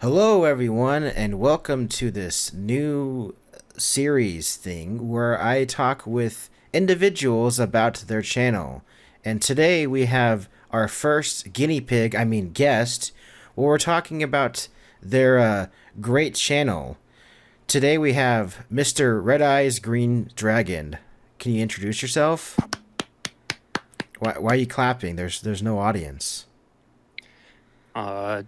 Hello, everyone, and welcome to this new series thing where I talk with individuals about their channel. And today we have our first guest, where we're talking about their great channel. Today we have Mr. Redeyesgreendragon. Can you introduce yourself? Why are you clapping? There's no audience. Uh,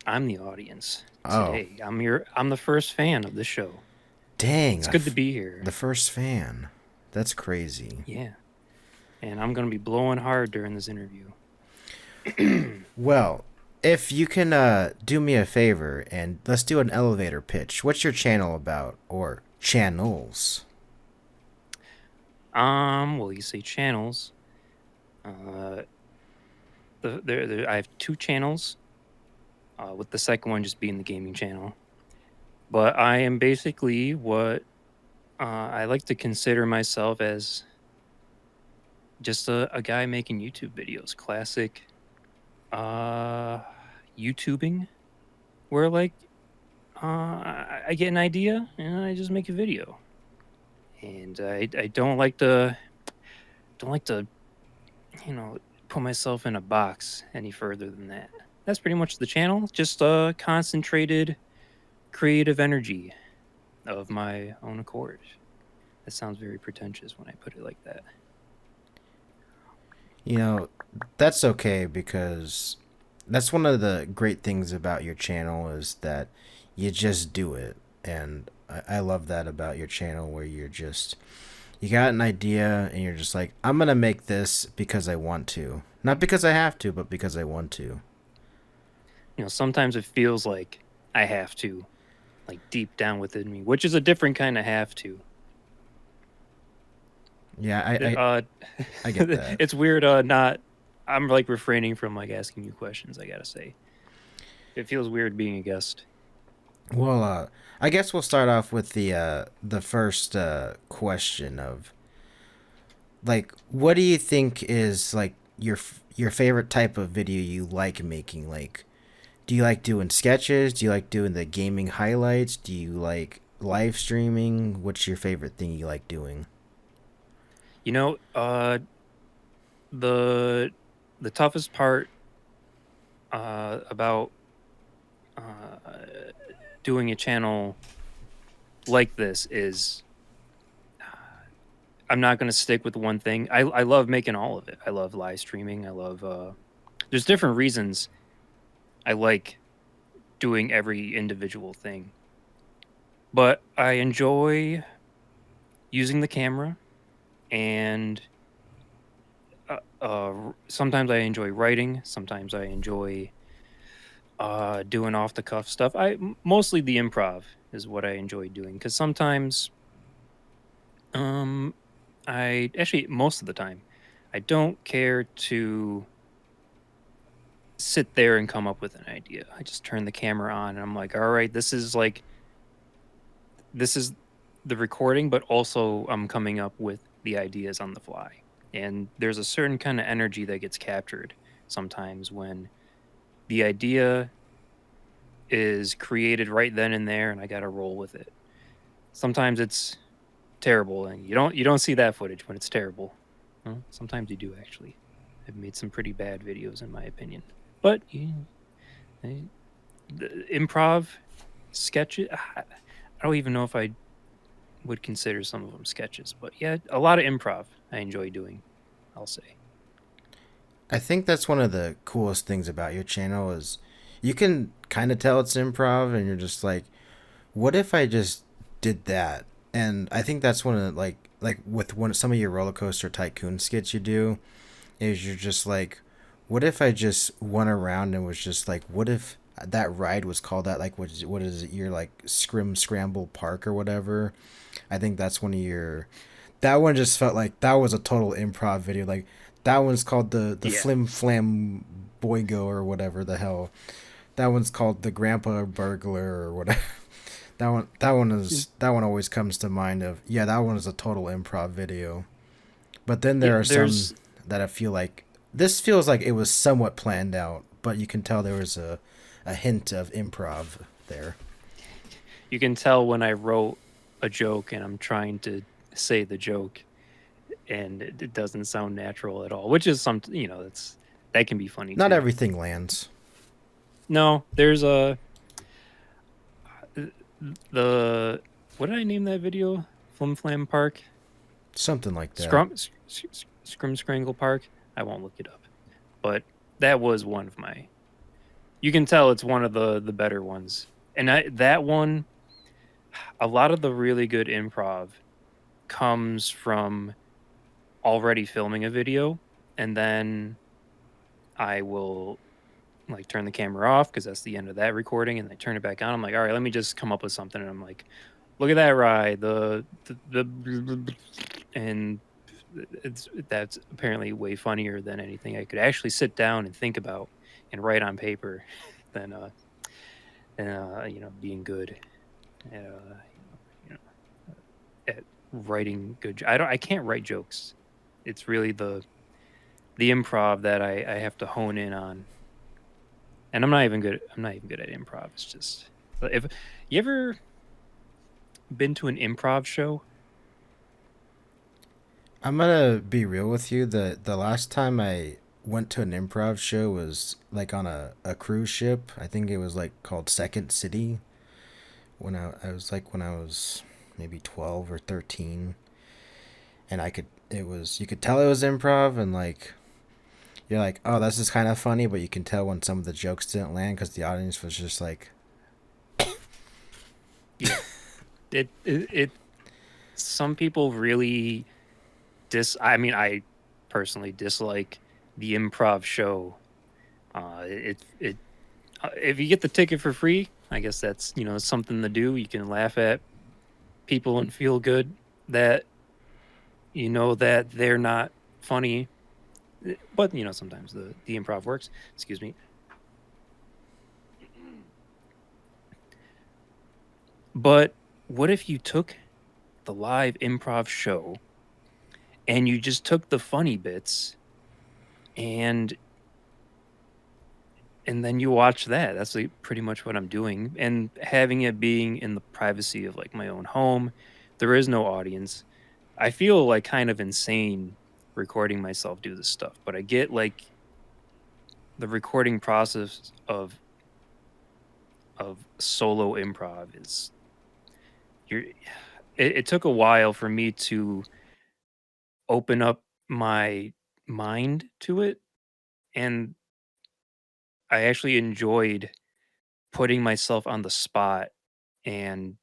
I'm the audience Oh, today. I'm the first fan of the show. dang, It's good to be here. the first fan. That's crazy. Yeah. And I'm gonna be blowing hard during this interview. Well, if you can do me a favor and let's do an elevator pitch. What's your channel about or channels? Well, you say channels. Uh, I have two channels. With the second one just being the gaming channel. But I am basically what I like to consider myself as just a guy making YouTube videos. Classic YouTubing, where I get an idea and I just make a video. And I don't like to put myself in a box any further than that. That's pretty much the channel. Just concentrated creative energy of my own accord. That sounds very pretentious when I put it like that. You know, that's okay because that's one of the great things about your channel is that you just do it. And I love that about your channel where you got an idea and you're just like, I'm going to make this because I want to. Not because I have to, but because I want to. Sometimes it feels like I have to, like deep down within me, which is a different kind of have to. Yeah, Uh, I get that. it's weird. I'm like refraining from like asking you questions. I gotta say, it feels weird being a guest. Well, I guess we'll start off with the first question of like, what do you think is like your favorite type of video you like making? Like, do you like doing sketches? Do you like doing the gaming highlights? Do you like live streaming? What's your favorite thing you like doing? You know, the the toughest part about doing a channel like this is I'm not going to stick with one thing. I love making all of it. I love live streaming. I love there's different reasons I like doing every individual thing. But I enjoy using the camera and sometimes I enjoy writing, sometimes I enjoy doing off the cuff stuff. Mostly the improv is what I enjoy doing because sometimes um I actually most of the time I don't care to sit there and come up with an idea. I just turn the camera on and I'm like, all right, this is the recording, but also I'm coming up with the ideas on the fly. And there's a certain kind of energy that gets captured sometimes when the idea is created right then and there and I got to roll with it. Sometimes it's terrible and you don't see that footage when it's terrible. Well, sometimes you do actually. I've made some pretty bad videos in my opinion. But the improv sketches, I don't even know if I would consider some of them sketches, but yeah, a lot of improv I enjoy doing, I'll say. I think that's one of the coolest things about your channel is you can kind of tell it's improv, and you're just like, what if I just did that? And I think that's one of the, like with one some of your roller coaster tycoon skits you do is you're just like, what if I just went around and was just like, what if that ride was called that, like what is it, your like scramble park or whatever. I think that's one of your, that one just felt like that was a total improv video. Like that one's called the Yeah. flim flam boygo or whatever the hell. That one's called the grandpa burglar or whatever. That one always comes to mind of, yeah, that one is a total improv video. But then Yeah, there are some there's that I feel like this feels like it was somewhat planned out, but you can tell there was a hint of improv. there. You can tell when I wrote a joke and I'm trying to say the joke and it doesn't sound natural at all, which is that can be funny Not too. everything lands. No, there's the what did I name that video? Flim Flam Park? Something like that. Scrum Scrangle Park? I won't look it up. But that was one of my, you can tell it's one of the better ones. And that one, a lot of the really good improv comes from already filming a video, and then I will like turn the camera off because that's the end of that recording, and I turn it back on. I'm like, all right, let me just come up with something, and I'm like, look at that ride, and that's apparently way funnier than anything I could actually sit down and think about and write on paper than being good at you know at writing good. I can't write jokes. It's really the improv that I have to hone in on. And I'm not even good at improv. It's just, if you ever been to an improv show? I'm gonna be real with you. The last time I went to an improv show was like on a cruise ship. I think it was like called Second City. When I was maybe 12 or 13, and you could tell it was improv, and like you're like, oh, this is kind of funny, but you can tell when some of the jokes didn't land because the audience was just like, Yeah. It some people really I personally dislike the improv show. If you get the ticket for free, I guess that's something to do. You can laugh at people and feel good that that they're not funny, but sometimes the improv works. Excuse me. But what if you took the live improv show and you just took the funny bits and then you watch that? That's like pretty much what I'm doing, and having it being in the privacy of like my own home. There is no audience. I feel like kind of insane recording myself do this stuff, but I get like the recording process of solo improv is you're it took a while for me to open up my mind to it, and I actually enjoyed putting myself on the spot and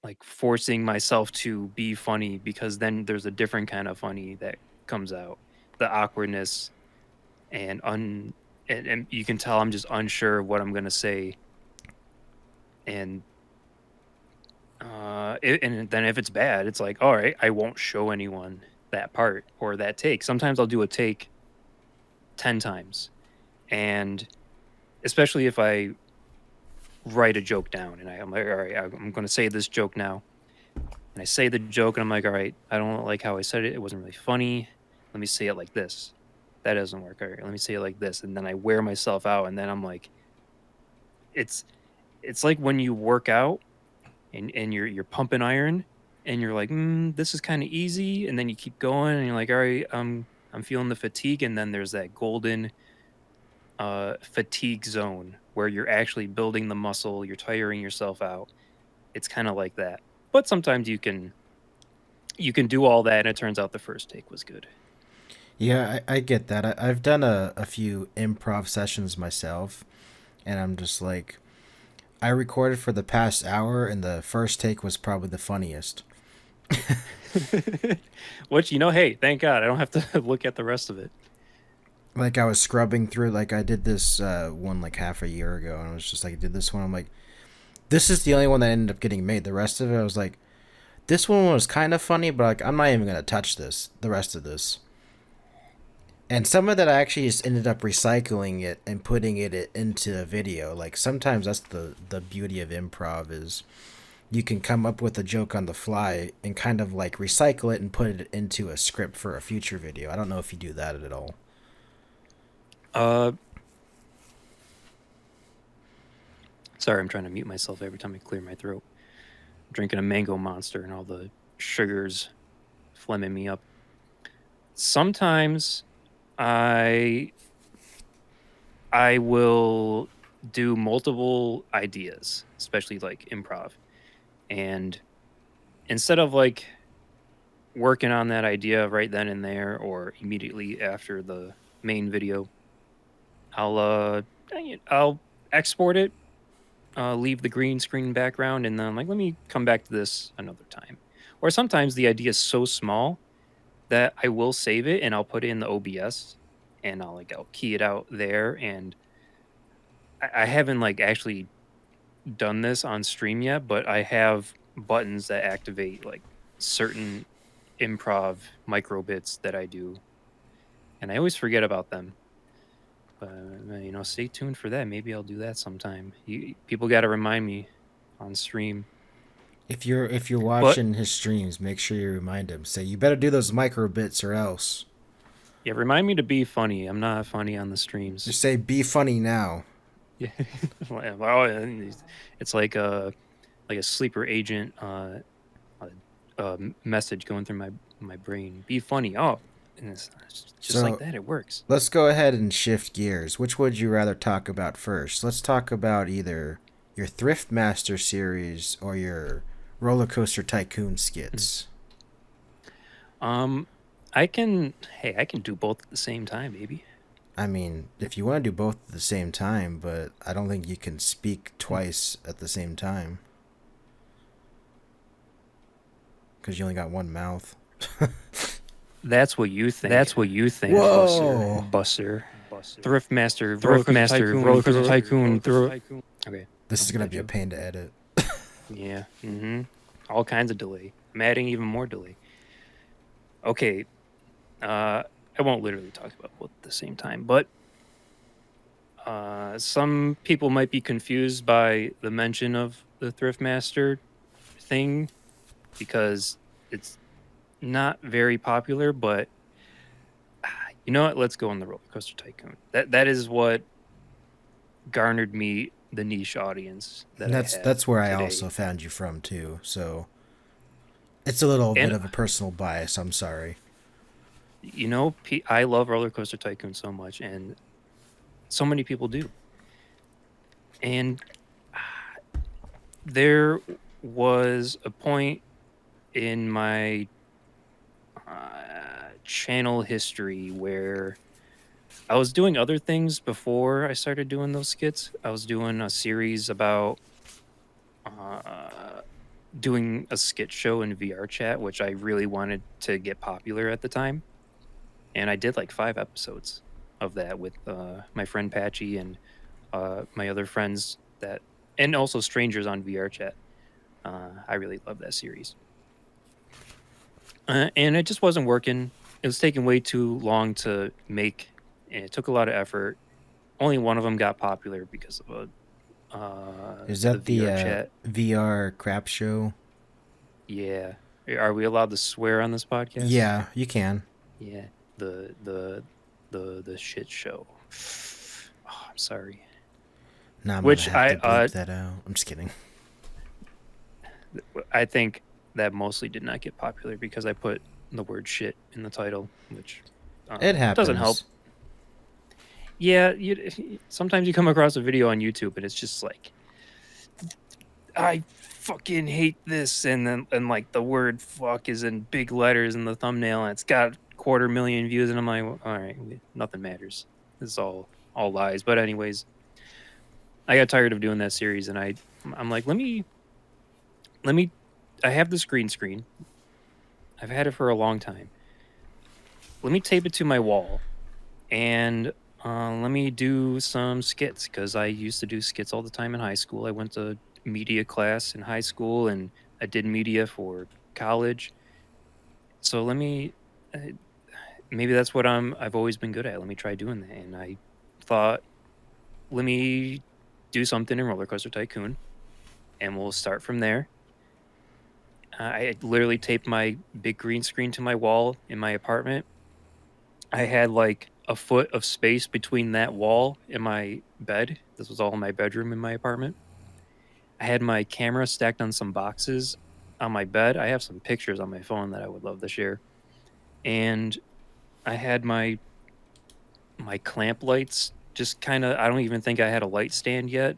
like forcing myself to be funny, because then there's a different kind of funny that comes out. The awkwardness and you can tell I'm just unsure of what I'm going to say, and and then if it's bad, it's like, all right, I won't show anyone that part or that take. Sometimes I'll do a take 10 times, and especially if I write a joke down and I'm like, all right, I'm going to say this joke now. And I say the joke and I'm like, all right, I don't like how I said it. It wasn't really funny. Let me say it like this. That doesn't work. All right, let me say it like this. And then I wear myself out, and then I'm like, it's like when you work out and you're pumping iron and you're like, this is kind of easy, and then you keep going and you're like, all right, I'm feeling the fatigue, and then there's that golden fatigue zone where you're actually building the muscle, you're tiring yourself out. It's kind of like that. But sometimes you can do all that and it turns out the first take was good. yeah, I get that. I've done a few improv sessions myself, and I'm just like, I recorded for the past hour, and the first take was probably the funniest. Which, hey, thank God I don't have to look at the rest of it. Like I was scrubbing through, like I did this one like half a year ago, and I was just like, I did this one. I'm like, this is the only one that ended up getting made. The rest of it, I was like, this one was kind of funny, but like I'm not even gonna touch this. The rest of this, and some of that I actually just ended up recycling it and putting it into a video. Like sometimes that's the beauty of improv is you can come up with a joke on the fly and kind of like recycle it and put it into a script for a future video. I don't know if you do that at all. Sorry, I'm trying to mute myself every time I clear my throat. I'm drinking a mango monster and all the sugars flemming me up. Sometimes I I will do multiple ideas, especially like improv. And instead of like working on that idea right then and there or immediately after the main video, I'll export it, leave the green screen background, and then I'm like, let me come back to this another time. Or sometimes the idea is so small that I will save it and I'll put it in the OBS and I'll key it out there. And I haven't like actually done this on stream yet, but I have buttons that activate like certain improv micro bits that I do, and I always forget about them. But stay tuned for that. Maybe I'll do that sometime. People got to remind me on stream. If you're But watching his streams, make sure you remind him. Say you better do those micro bits or else. yeah, remind me to be funny. I'm not funny on the Just streams. say be funny now. Yeah, well, it's like a sleeper agent message going through my brain. Be funny. Oh, and it's just like So that. It works. let's go ahead and shift gears. Which would you rather talk about first? Let's talk about either your Thriftmaster series or your Roller Coaster Tycoon skits. Um, I can. Hey, I can do both at the same time, baby. I mean, if you want to do both at the same time, but I don't think you can speak twice at the same time. Because you only got one mouth. That's what you think. That's what you think. Whoa! Buster. Thriftmaster. Roller Coaster Tycoon. Okay. This is going to be a pain to edit. Yeah. All kinds of delay. I'm adding even more delay. Okay. I won't literally talk about both at the same time, but some people might be confused by the mention of the Thriftmaster thing because it's not very popular, but you know what? Let's go on the Roller Coaster Tycoon. That is what garnered me the niche audience That's where today. I also found you from too. So it's a little bit of a personal bias. I'm sorry. I love Roller Coaster Tycoon so much, and so many people do. And there was a point in my channel history where I was doing other things before I started doing those skits. I was doing a series about doing a skit show in VR chat, which I really wanted to get popular at the time. And I did like 5 episodes of that with my friend Patchy and my other friends and also strangers on VR chat. I really love that series. And it just wasn't working. It was taking way too long to make, and it took a lot of effort. Only one of them got popular because of Is that the VR chat. VR crap show? Yeah. Are we allowed to swear on this podcast? Yeah, you can. Yeah. The shit show. Oh, I'm sorry. Nah, I'm gonna have to bleep that out. I'm just kidding. I think that mostly did not get popular because I put the word shit in the title, which it happens. Doesn't help. Yeah, sometimes you come across a video on YouTube and it's just like, I fucking hate this, and like the word fuck is in big letters in the thumbnail and it's got 250,000 views, and I'm like, well, all right, nothing matters. This is all lies. But anyways, I got tired of doing that series, and I'm like, let me. I have this green screen. I've had it for a long time. Let me tape it to my wall, and let me do some skits, because I used to do skits all the time in high school. I went to media class in high school, and I did media for college. So let me. Maybe that's what I've always been good at. Let me try doing that. And I thought, let me do something in Roller Coaster Tycoon, and we'll start from there. I literally taped my big green screen to my wall in my apartment. I had like a foot of space between that wall and my bed. This was all in my bedroom in my apartment. I had my camera stacked on some boxes on my bed. I have some pictures on my phone that I would love to share. And I had my clamp lights just kind of, I don't even think I had a light stand yet.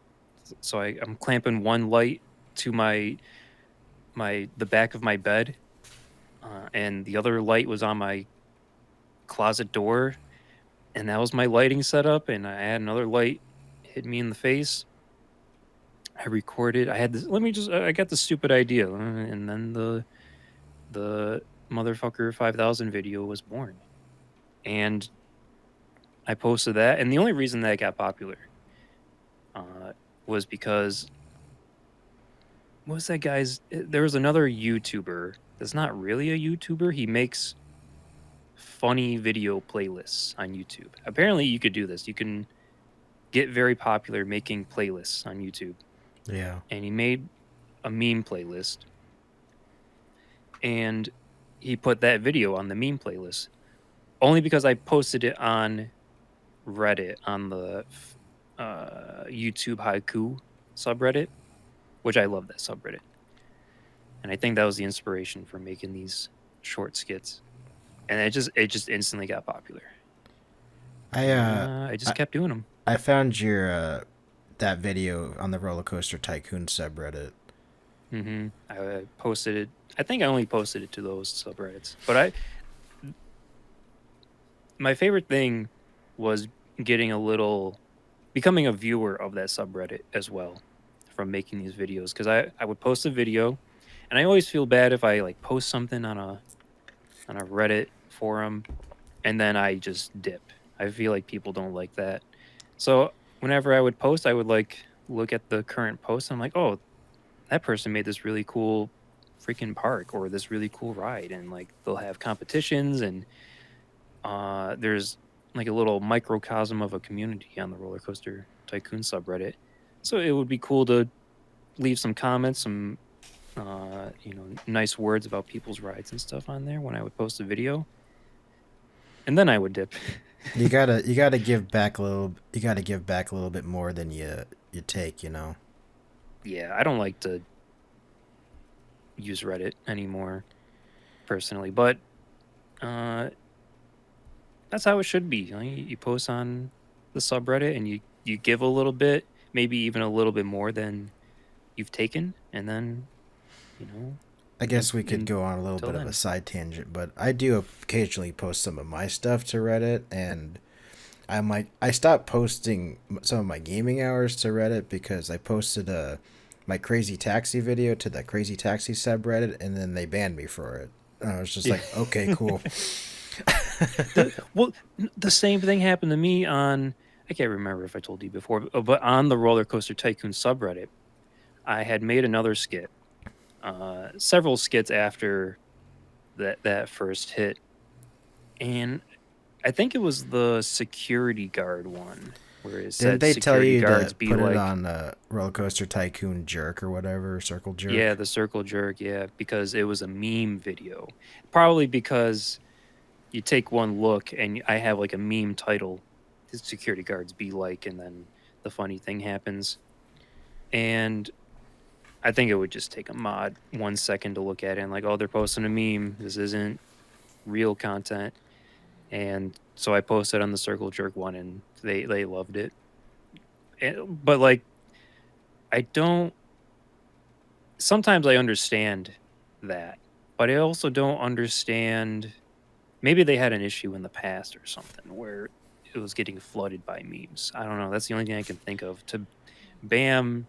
So I'm clamping one light to the back of my bed, and the other light was on my closet door, and that was my lighting setup. And I had another light hit me in the face. I recorded. I had this. Let me just. I got the stupid idea, and then the motherfucker 5,000 video was born, and I posted that. And the only reason that it got popular was because what was that guy's? There was another YouTuber that's not really a YouTuber. He makes funny video playlists on YouTube. Apparently, you could do this. You can get very popular making playlists on YouTube. Yeah. And he made a meme playlist, and he put that video on the meme playlist only because I posted it on Reddit on the YouTube haiku subreddit, which I love that subreddit. And I think that was the inspiration for making these short skits. And it just instantly got popular. I just kept doing them. I found your that video on the Roller Coaster Tycoon subreddit. I posted it. I think I only posted it to those subreddits. But my favorite thing was becoming a viewer of that subreddit as well from making these videos. Because I would post a video, and I always feel bad if I like post something on a Reddit forum and then I just dip. I feel like people don't like that. So whenever I would post, I would like look at the current post. And I'm like, oh, that person made this really cool freaking park or this really cool ride. And like they'll have competitions, and there's like a little microcosm of a community on the Roller Coaster Tycoon subreddit. So it would be cool to leave some comments, some nice words about people's rides and stuff on there when I would post a video. And then I would dip. You gotta give back a little. You gotta give back a little bit more than you take. You know. Yeah, I don't like to use Reddit anymore, personally, but that's how it should be. You post on the subreddit and you give a little bit, maybe even a little bit more than you've taken, and then I guess we could go on a little bit of a side tangent, but I do occasionally post some of my stuff to Reddit, and I'm like, I stopped posting some of my gaming hours to Reddit because I posted my Crazy Taxi video to the Crazy Taxi subreddit, and then they banned me for it. And I was just like, okay, cool. The same thing happened to me on, I can't remember if I told you before, but on the Roller Coaster Tycoon subreddit, I had made another skit, several skits after that first hit, and I think it was the security guard one where it said, "Didn't they tell you guards to be put like, it on Roller Coaster Tycoon Jerk or whatever, Circle Jerk?" Yeah, the circle jerk, yeah, because it was a meme video. Probably because you take one look and I have like a meme title, "The security guards be like," and then the funny thing happens. And I think it would just take a mod 1 second to look at it and like, oh, they're posting a meme. This isn't real content. And so I posted on the circle jerk one, and they loved it. But like, sometimes I understand that, but I also don't understand. Maybe they had an issue in the past or something where it was getting flooded by memes. I don't know. That's the only thing I can think of. To ban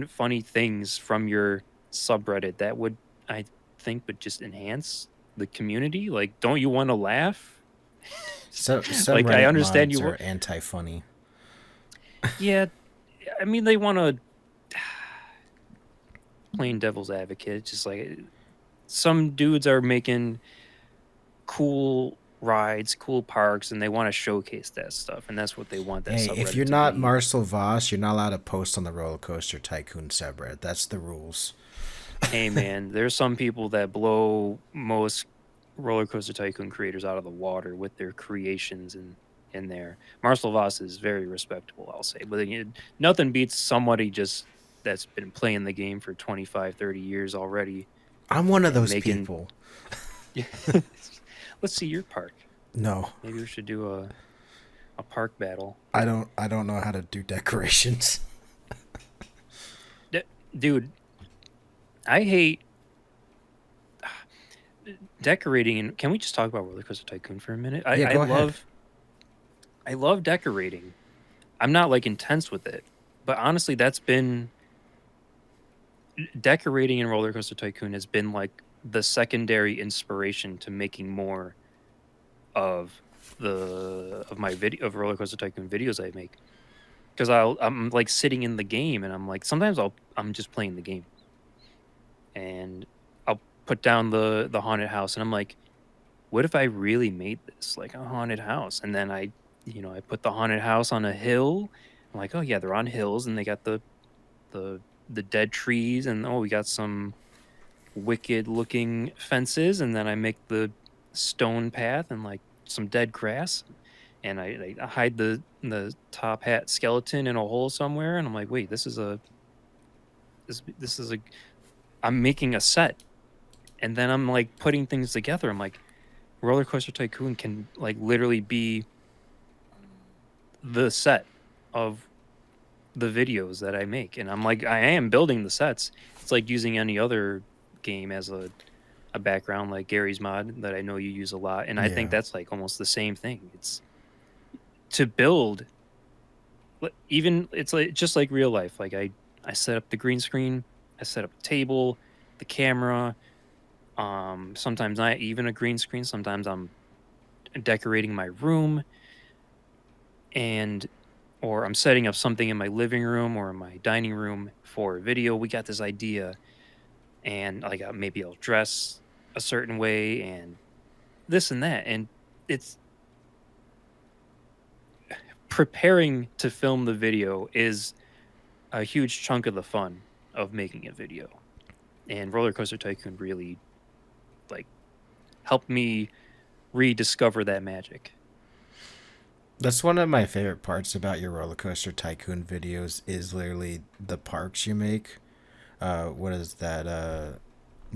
funny things from your subreddit, that would, I think, would just enhance the community. Like, don't you want to laugh? Some like, Reddit I understand mods you are anti-funny. Yeah, I mean, they want to playing devil's advocate. It's just like some dudes are making cool rides, cool parks, and they want to showcase that stuff, and that's what they want that Hey, subreddit if you're to not be. Marcel Voss, you're not allowed to post on the Roller Coaster Tycoon subreddit. That's the rules. Hey man, there's some people that blow most Roller Coaster Tycoon creators out of the water with their creations in there. Marcel Voss is very respectable, I'll say, but nothing beats somebody just that's been playing the game for 25, 30 years already. I'm one of And those making people. let's see your park. No, Maybe we should do a park battle. I don't know how to do decorations. Dude, I hate decorating. And can we just talk about Roller Coaster Tycoon for a minute? Yeah, go ahead. I love decorating. I'm not like intense with it, but honestly, that's been decorating in Roller Coaster Tycoon has been like the secondary inspiration to making more of my video of Roller Coaster Tycoon videos I make. Because I'm like sitting in the game and I'm like sometimes I'm just playing the game and I'll put down the haunted house and I'm like, what if I really made this like a haunted house? And then I put the haunted house on a hill. I'm like, oh yeah, they're on hills and they got the the dead trees and oh we got some wicked looking fences and then I make the stone path and like some dead grass and I hide the top hat skeleton in a hole somewhere and I'm like, wait, this is a I'm making a set and then I'm like putting things together. I'm like, Roller Coaster Tycoon can like literally be the set of the videos that I make. And I'm like, I am building the sets. It's like using any other game as a background, like Gary's mod that I know you use a lot. And I think Yeah. that's like almost the same thing. It's to build, even it's like just like real life. Like I set up the green screen, I set up a table, the camera. Sometimes not even a green screen. Sometimes I'm decorating my room and or I'm setting up something in my living room or in my dining room for a video. We got this idea, and like maybe I'll dress a certain way and this and that, and it's preparing to film the video is a huge chunk of the fun of making a video. And Roller Coaster Tycoon really like helped me rediscover that magic. That's one of my favorite parts about your roller coaster tycoon videos is literally the parks you make. What is that?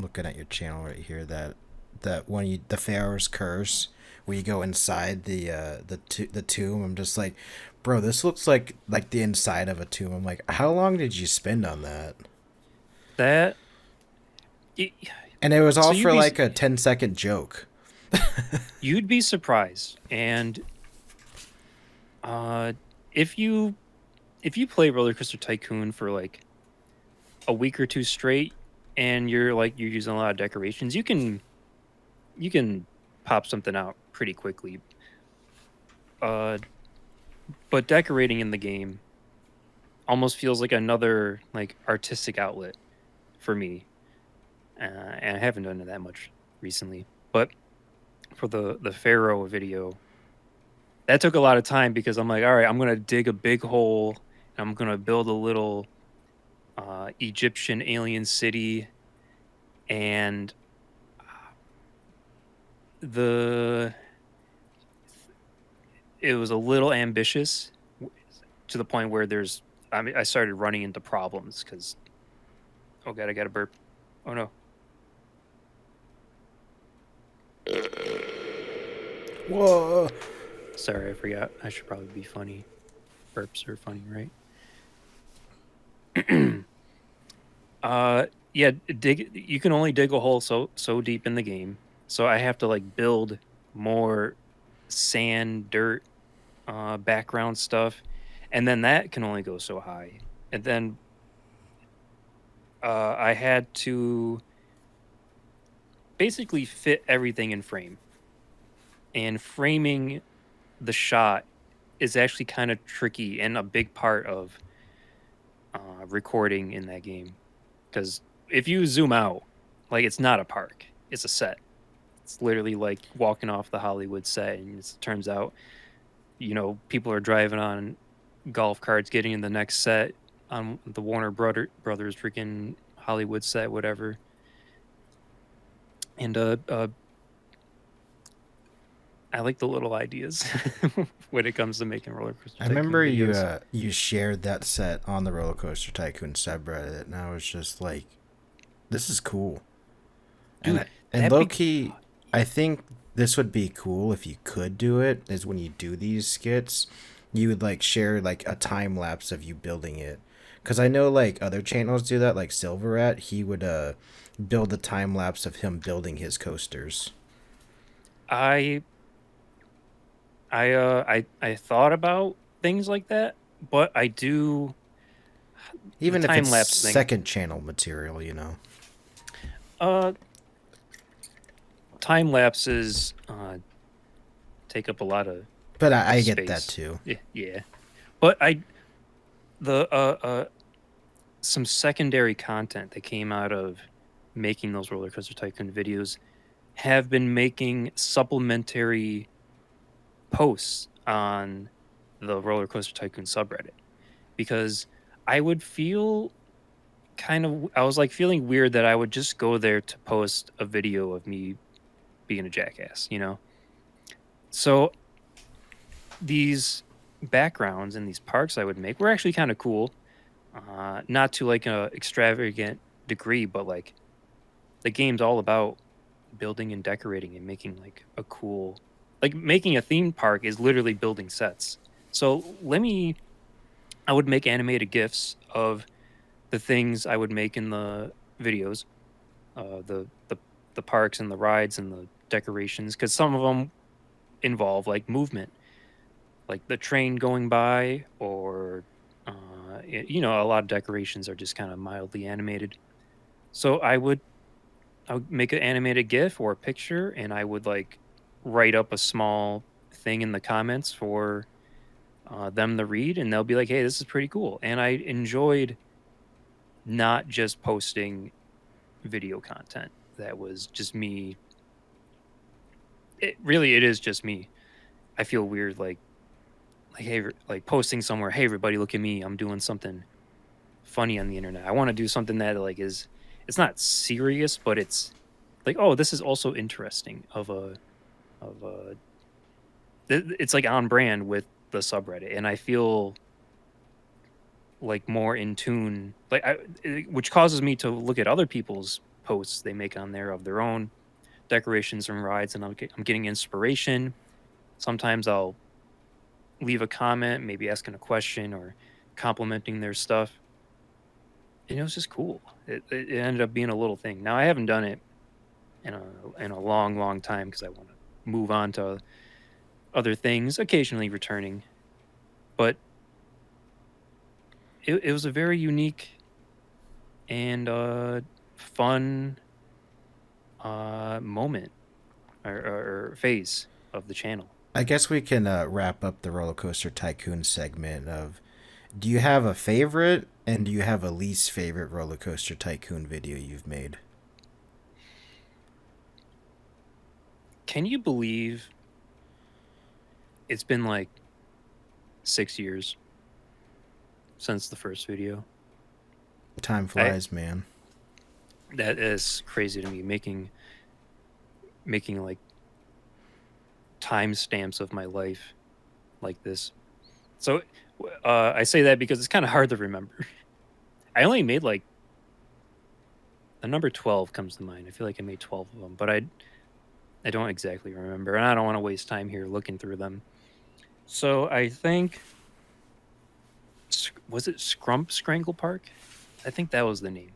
Looking at your channel right here, that one you the Pharaoh's Curse, where you go inside the tomb. I'm just like, bro, this looks like the inside of a tomb. I'm like, how long did you spend on that? That y- And it was so all for like a 10-second joke. you'd be surprised. And uh if you play Roller Coaster Tycoon for like a week or two straight and you're using a lot of decorations, you can pop something out pretty quickly. Uh but decorating in the game almost feels like another like artistic outlet for me. And I haven't done it that much recently. But for the Pharaoh video, that took a lot of time because I'm like, all right, I'm gonna dig a big hole and I'm gonna build a little Egyptian alien city, and the it was a little ambitious to the point where I started running into problems because oh god, I got a burp. Oh no. Whoa. Sorry, I forgot. I should probably be funny. Burps are funny, right? Yeah, dig you can only dig a hole so deep in the game. So I have to like build more sand, dirt, background stuff. And then that can only go so high. And then I had to basically fit everything in frame. And framing the shot is actually kind of tricky and a big part of recording in that game. Because if you zoom out, like it's not a park, it's a set. It's literally like walking off the Hollywood set, and it turns out, people are driving on golf carts, getting in the next set on the Brothers freaking Hollywood set, whatever. And I like the little ideas when it comes to making Roller Coaster I Tycoon remember videos. you shared that set on the Roller Coaster Tycoon subreddit, and I was just like, "This is cool." And Dude, and that low be key, I think this would be cool if you could do it. Is when you do these skits, you would like share like a time lapse of you building it. Cause I know like other channels do that, like Silverat, he would build a time lapse of him building his coasters. I I thought about things like that, but I do the Even if it's time lapse thing. second channel material, you know. Uh, time lapses take up a lot of But I get that space. too. Yeah, yeah. But I the some secondary content that came out of making those Roller Coaster Tycoon videos have been making supplementary posts on the Roller Coaster Tycoon subreddit because I would feel I was like feeling weird that I would just go there to post a video of me being a jackass, you know? So these backgrounds and these parks I would make were actually kind of cool. Not to like a extravagant degree, but like the game's all about building and decorating and making like a cool, like making a theme park is literally building sets. So I would make animated GIFs of the things I would make in the videos, the parks and the rides and the decorations, because some of them involve like movement, like the train going by, or you know, a lot of decorations are just kind of mildly animated. So I would make an animated GIF or a picture, and I would like write up a small thing in the comments for them to read, and they'll be like, "Hey, this is pretty cool." And I enjoyed not just posting video content that was just me. It is just me. I feel weird like hey, like posting somewhere, "Hey, everybody, look at me! I'm doing something funny on the internet." I want to do something that like is it's not serious, but it's like, oh, this is also interesting of a it's like on brand with the subreddit, and I feel like more in tune, which causes me to look at other people's posts they make on there of their own decorations and rides, and I'm getting inspiration. Sometimes I'll leave a comment, maybe asking a question or complimenting their stuff, and it was just cool. It ended up being a little thing. Now I haven't done it in a long time because I want to move on to other things, occasionally returning, but it was a very unique and fun moment or phase of the channel. I guess we can wrap up the Roller Coaster Tycoon segment of, do you have a favorite and do you have a least favorite Roller Coaster Tycoon video you've made? Can you believe it's been like 6 years since the first video? Time I flies, man. That is crazy to me. Making like timestamps of my life like this. So I say that because it's kind of hard to remember. I only made like the number 12 comes to mind. I feel like I made 12 of them, but I don't exactly remember, and I don't want to waste time here looking through them. So I think was it Scrump Scrangle Park? I think that was the name.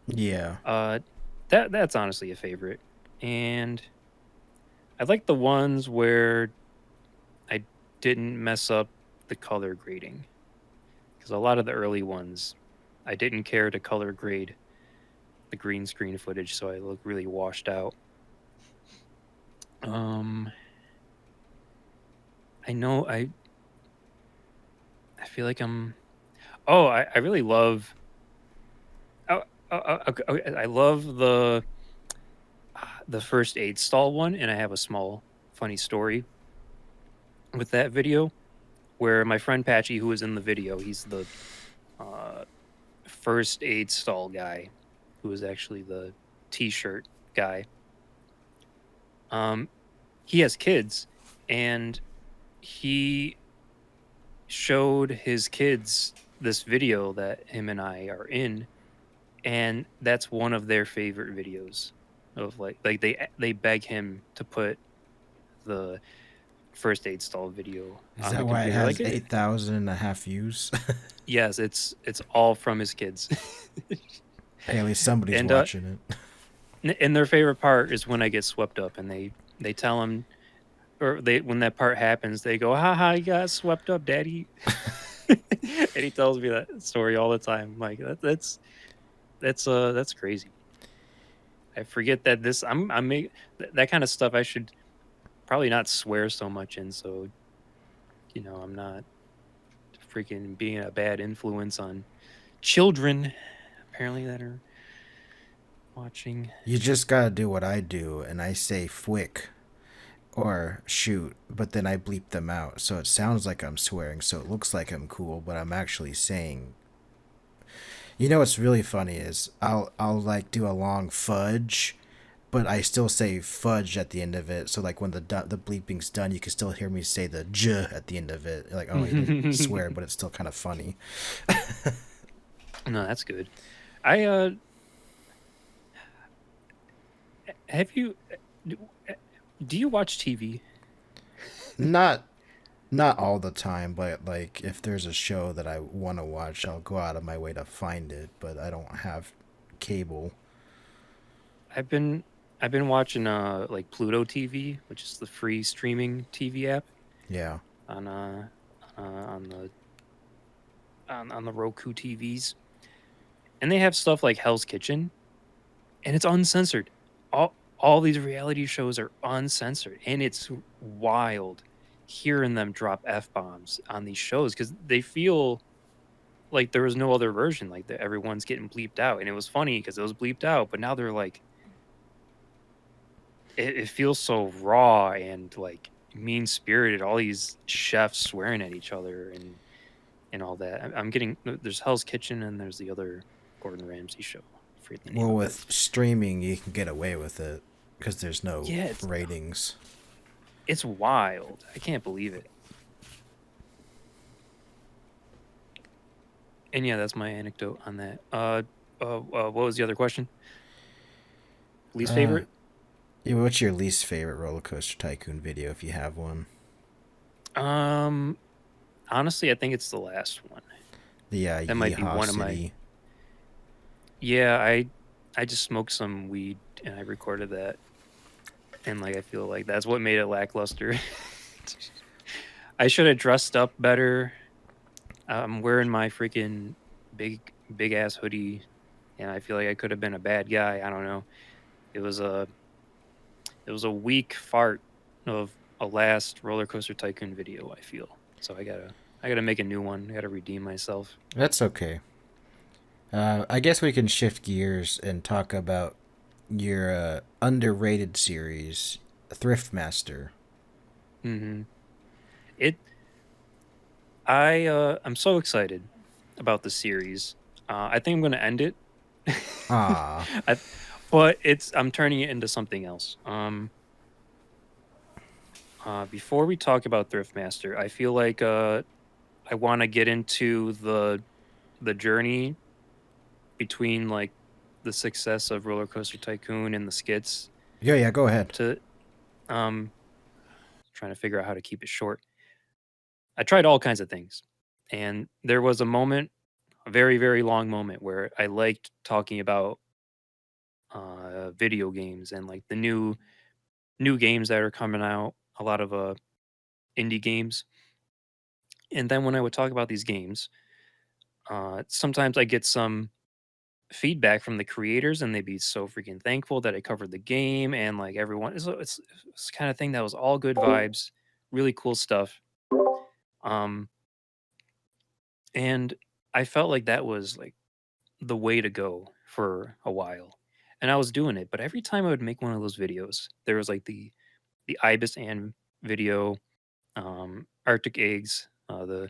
Yeah. Uh, that's honestly a favorite, and I like the ones where I didn't mess up the color grading, because a lot of the early ones I didn't care to color grade the green screen footage, so I look really washed out. Um, I know I feel like I'm. Oh, I really love. I love the first aid stall one, and I have a small funny story with that video where my friend Patchy, who was in the video, he's the uh, first aid stall guy, who is actually the T-shirt guy. Um, he has kids, and he showed his kids this video that him and I are in, and that's one of their favorite videos of like they beg him to put the first aid stall video Is on the that why it computer. has 8,500 views? Yes, it's all from his kids. Hey, at least somebody's And watching it. and their favorite part is when I get swept up and they tell him, or they when that part happens, they go, "Ha ha, you got swept up, daddy." And he tells me that story all the time. Like that's crazy. I forget that this I'm make that kind of stuff I should probably not swear so much in, so I'm not freaking being a bad influence on children apparently that are watching. You just gotta do what I do, and I say fwick or shoot, but then I bleep them out, so it sounds like I'm swearing, so it looks like I'm cool, but I'm actually saying. You know what's really funny is I'll like do a long fudge, but I still say fudge at the end of it. So like when the bleeping's done, you can still hear me say the j at the end of it. Like, oh, he didn't swear, but it's still kind of funny. No, that's good. I have you do you watch TV? Not not all the time, but like if there's a show that I want to watch, I'll go out of my way to find it. But I don't have cable. I've been I've been watching like Pluto TV, which is the free streaming TV app Yeah. on on the on the Roku TVs. And they have stuff like Hell's Kitchen, and it's uncensored. All these reality shows are uncensored, and it's wild hearing them drop F-bombs on these shows cuz they feel like there was no other version, like that everyone's getting bleeped out. And it was funny cuz it was bleeped out, but now they're like it feels so raw and like mean spirited. All these chefs swearing at each other and all that. I'm getting there's Hell's Kitchen and there's the other Gordon Ramsay show. I forget the name Well, of it. with streaming, you can get away with it because there's no Yeah, ratings. it's wild. I can't believe it. And yeah, that's my anecdote on that. What was the other question? Least Uh, favorite? yeah, what's your least favorite roller coaster tycoon video if you have one? Um, Honestly, I think it's the last one. The That might be Yeehaw one of my. City. Yeah, I just smoked some weed and I recorded that, and like I feel like that's what made it lackluster. I should have dressed up better. I'm wearing my freaking big ass hoodie, and I feel like I could have been a bad guy. I don't know. It was a weak fart of a last roller coaster tycoon video. I feel so. I gotta make a new one. I gotta redeem myself. That's okay. I guess we can shift gears and talk about your underrated series, Thriftmaster. Mm-hmm. It. I'm so excited about the series. I think I'm gonna end it. Ah, I, but I'm turning it into something else. Before we talk about Thriftmaster, I feel like I want to get into the journey between like the success of Roller Coaster Tycoon and the skits yeah, yeah. Go ahead. to um trying to figure out how to keep it short. I tried all kinds of things, and there was a moment, a very very long moment, where I liked talking about video games and like the new games that are coming out, a lot of indie games. And then when I would talk about these games, sometimes I get some feedback from the creators and they'd be so freaking thankful that I covered the game and like everyone it's kind of thing that was all good vibes, really cool stuff. Um and I felt like that was like the way to go for a while. And I was doing it, but every time I would make one of those videos, there was like the Ibis and video, Arctic eggs, uh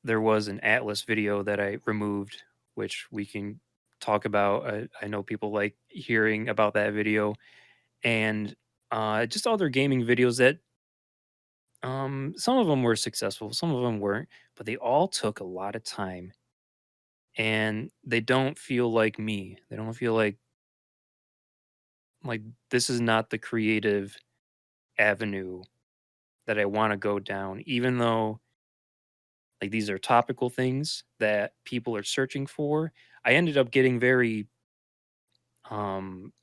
there was an Atlyss video that I removed, which we can talk about. I know people like hearing about that video, and just other gaming videos that some of them were successful, some of them weren't, but they all took a lot of time, and they don't feel like me. They don't feel like this is not the creative avenue that I want to go down, even though like these are topical things that people are searching for. I ended up getting very um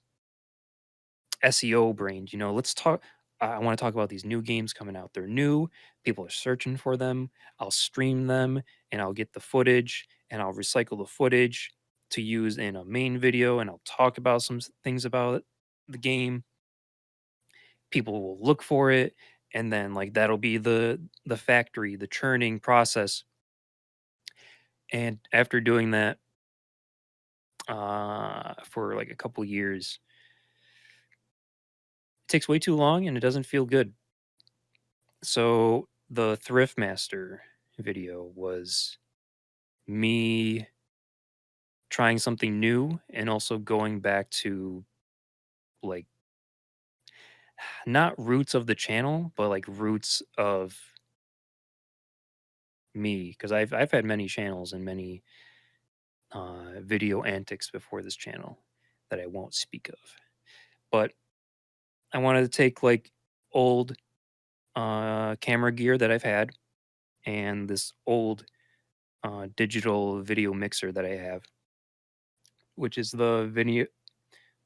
SEO brained. Let's talk. I want to talk about these new games coming out. They're new. People are searching for them. I'll stream them and I'll get the footage and I'll recycle the footage to use in a main video and I'll talk about some things about the game. People will look for it and then like that'll be the factory, the churning process. And after doing that for like a couple years, it takes way too long and it doesn't feel good. So the Thriftmaster video was me trying something new and also going back to like not roots of the channel, but like roots of me because I've had many channels and many video antics before this channel that I won't speak of. But I wanted to take like old camera gear that I've had and this old digital video mixer that I have, which is the video.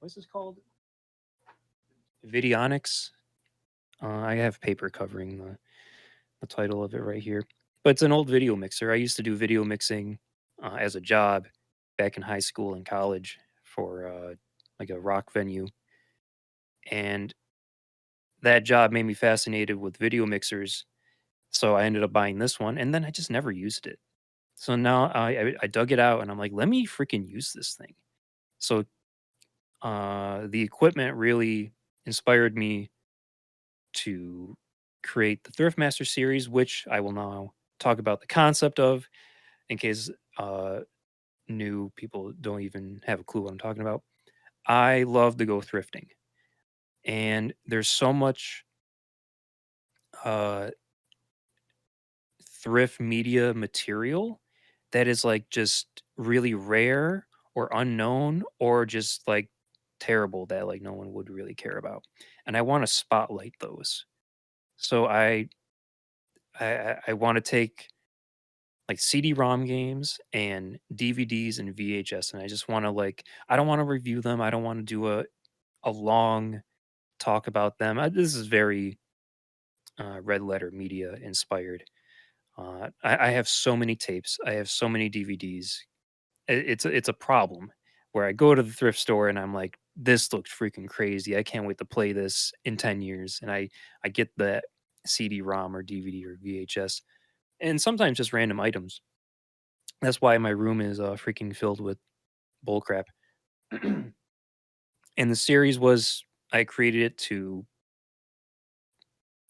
What's this called? Videonics. I have paper covering the title of it right here, but it's an old video mixer. I used to do video mixing as a job back in high school and college for like a rock venue, and that job made me fascinated with video mixers. So I ended up buying this one, and then I just never used it. So now I dug it out, and I'm like, let me freaking use this thing. So the equipment really inspired me to create the Thriftmaster series, which I will now talk about the concept of in case new people don't even have a clue what I'm talking about. I love to go thrifting, and there's so much uh, thrift media material that is like just really rare or unknown or just like terrible that like no one would really care about. And I want to spotlight those. So I want to take like CD-ROM games and DVDs and VHS, and I just want to like I don't want to review them. I don't want to do a long talk about them. This is very red letter media inspired. I have so many tapes. I have so many DVDs. It's a problem where I go to the thrift store and I'm like, this looks freaking crazy. I can't wait to play this in 10 years. And I get the CD-ROM or DVD or VHS, and sometimes just random items. That's why my room is freaking filled with bullcrap. And the series was I created it to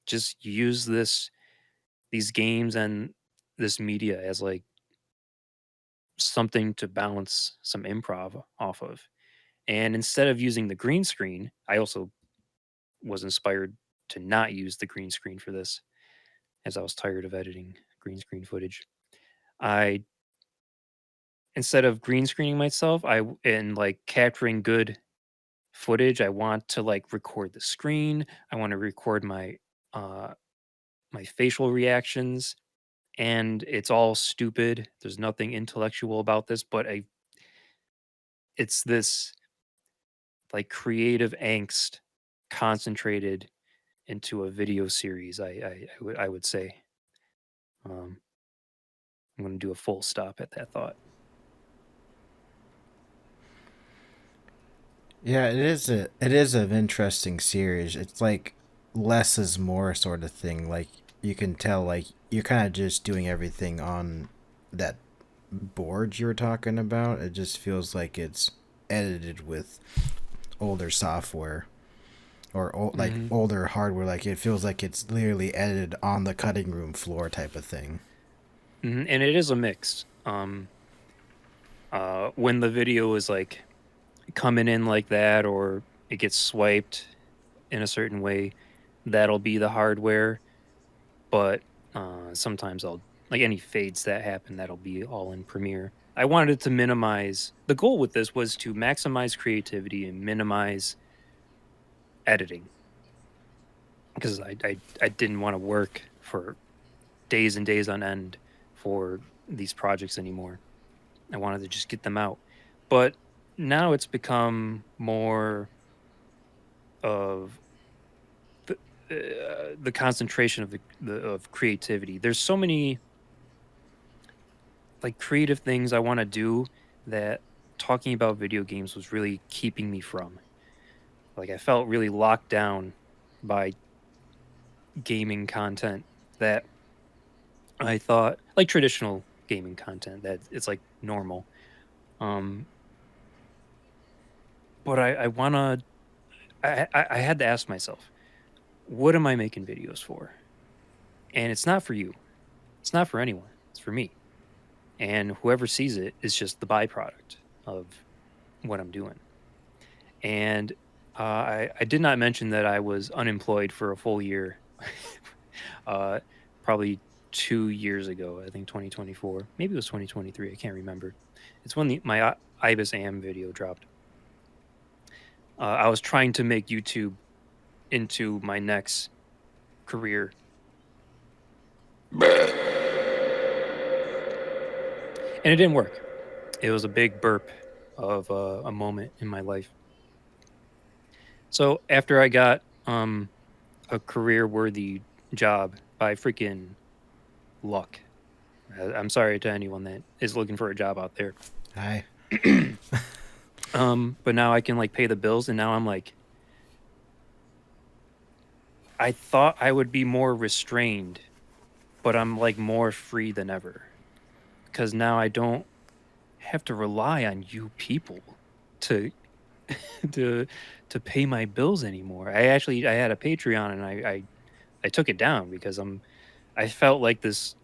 just use these games and this media as like something to balance some improv off of. And instead of using the green screen, I also was inspired to not use the green screen for this as I was tired of editing green screen footage. I instead of green screening myself, and like capturing good footage, I want to like record the screen. I want to record uh my facial reactions, and it's all stupid. There's nothing intellectual about this, but it's this like creative angst concentrated into a video series. I would say. Um, I'm going to do a full stop at that thought. Yeah, it is an interesting series. It's like less is more sort of thing. Like you can tell, like you're kind of just doing everything on that board you were talking about. It just feels like it's edited with older software or like Hmm. older hardware. Like it feels like it's literally edited on the cutting room floor type of thing. And it is a mix. When the video is like coming in like that, or it gets swiped, in a certain way, that'll be the hardware. But sometimes I'll, like any fades that happen, that'll be all in Premiere. I wanted to minimize, the goal with this was to maximize creativity and minimize editing, because I didn't want to work for days and days on end for these projects anymore. I wanted to just get them out. But now it's become more of the concentration of of creativity. There's so many like creative things I want to do that talking about video games was really keeping me from. Like I felt really locked down by gaming content that I thought, like traditional gaming content, that it's like normal. Um, but I wanna, I had to ask myself, what am I making videos for? And it's not for you. It's not for anyone. It's for me. And whoever sees it is just the byproduct of what I'm doing. And I did not mention that I was unemployed for a full year, probably 2 years ago. I think 2024, maybe it was 2023. I can't remember. It's when my Ibis Am video dropped. I was trying to make YouTube into my next career. And it didn't work. It was a big burp of a moment in my life. So after I got a career-worthy job by freaking luck, I'm sorry to anyone that is looking for a job out there. Hi. But now I can like pay the bills, and now I'm like, I thought I would be more restrained, but I'm like more free than ever, because now I don't have to rely on you people to to pay my bills anymore. I had a Patreon, and I took it down because I felt like this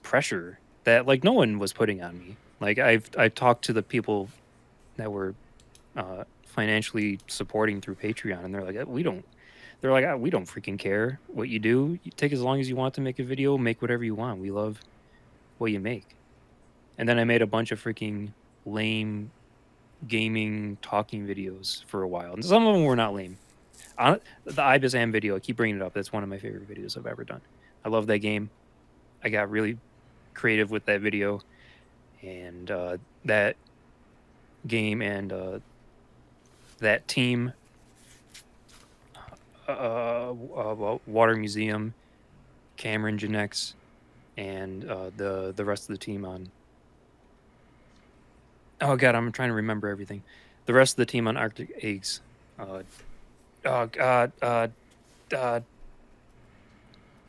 pressure that like no one was putting on me. Like I talked to the people that were financially supporting through Patreon, and they're like, we don't. They're like, we don't freaking care what you do. You take as long as you want to make a video. Make whatever you want. We love what you make. And then I made a bunch of freaking lame gaming talking videos for a while, and some of them were not lame. The Ibis Am video, I keep bringing it up. That's one of my favorite videos I've ever done. I love that game. I got really creative with that video, and that game and that team, Water Museum, Cameron Janex, and the rest of the team on. Oh god, I'm trying to remember everything. The rest of the team on Arctic Eggs. Oh god.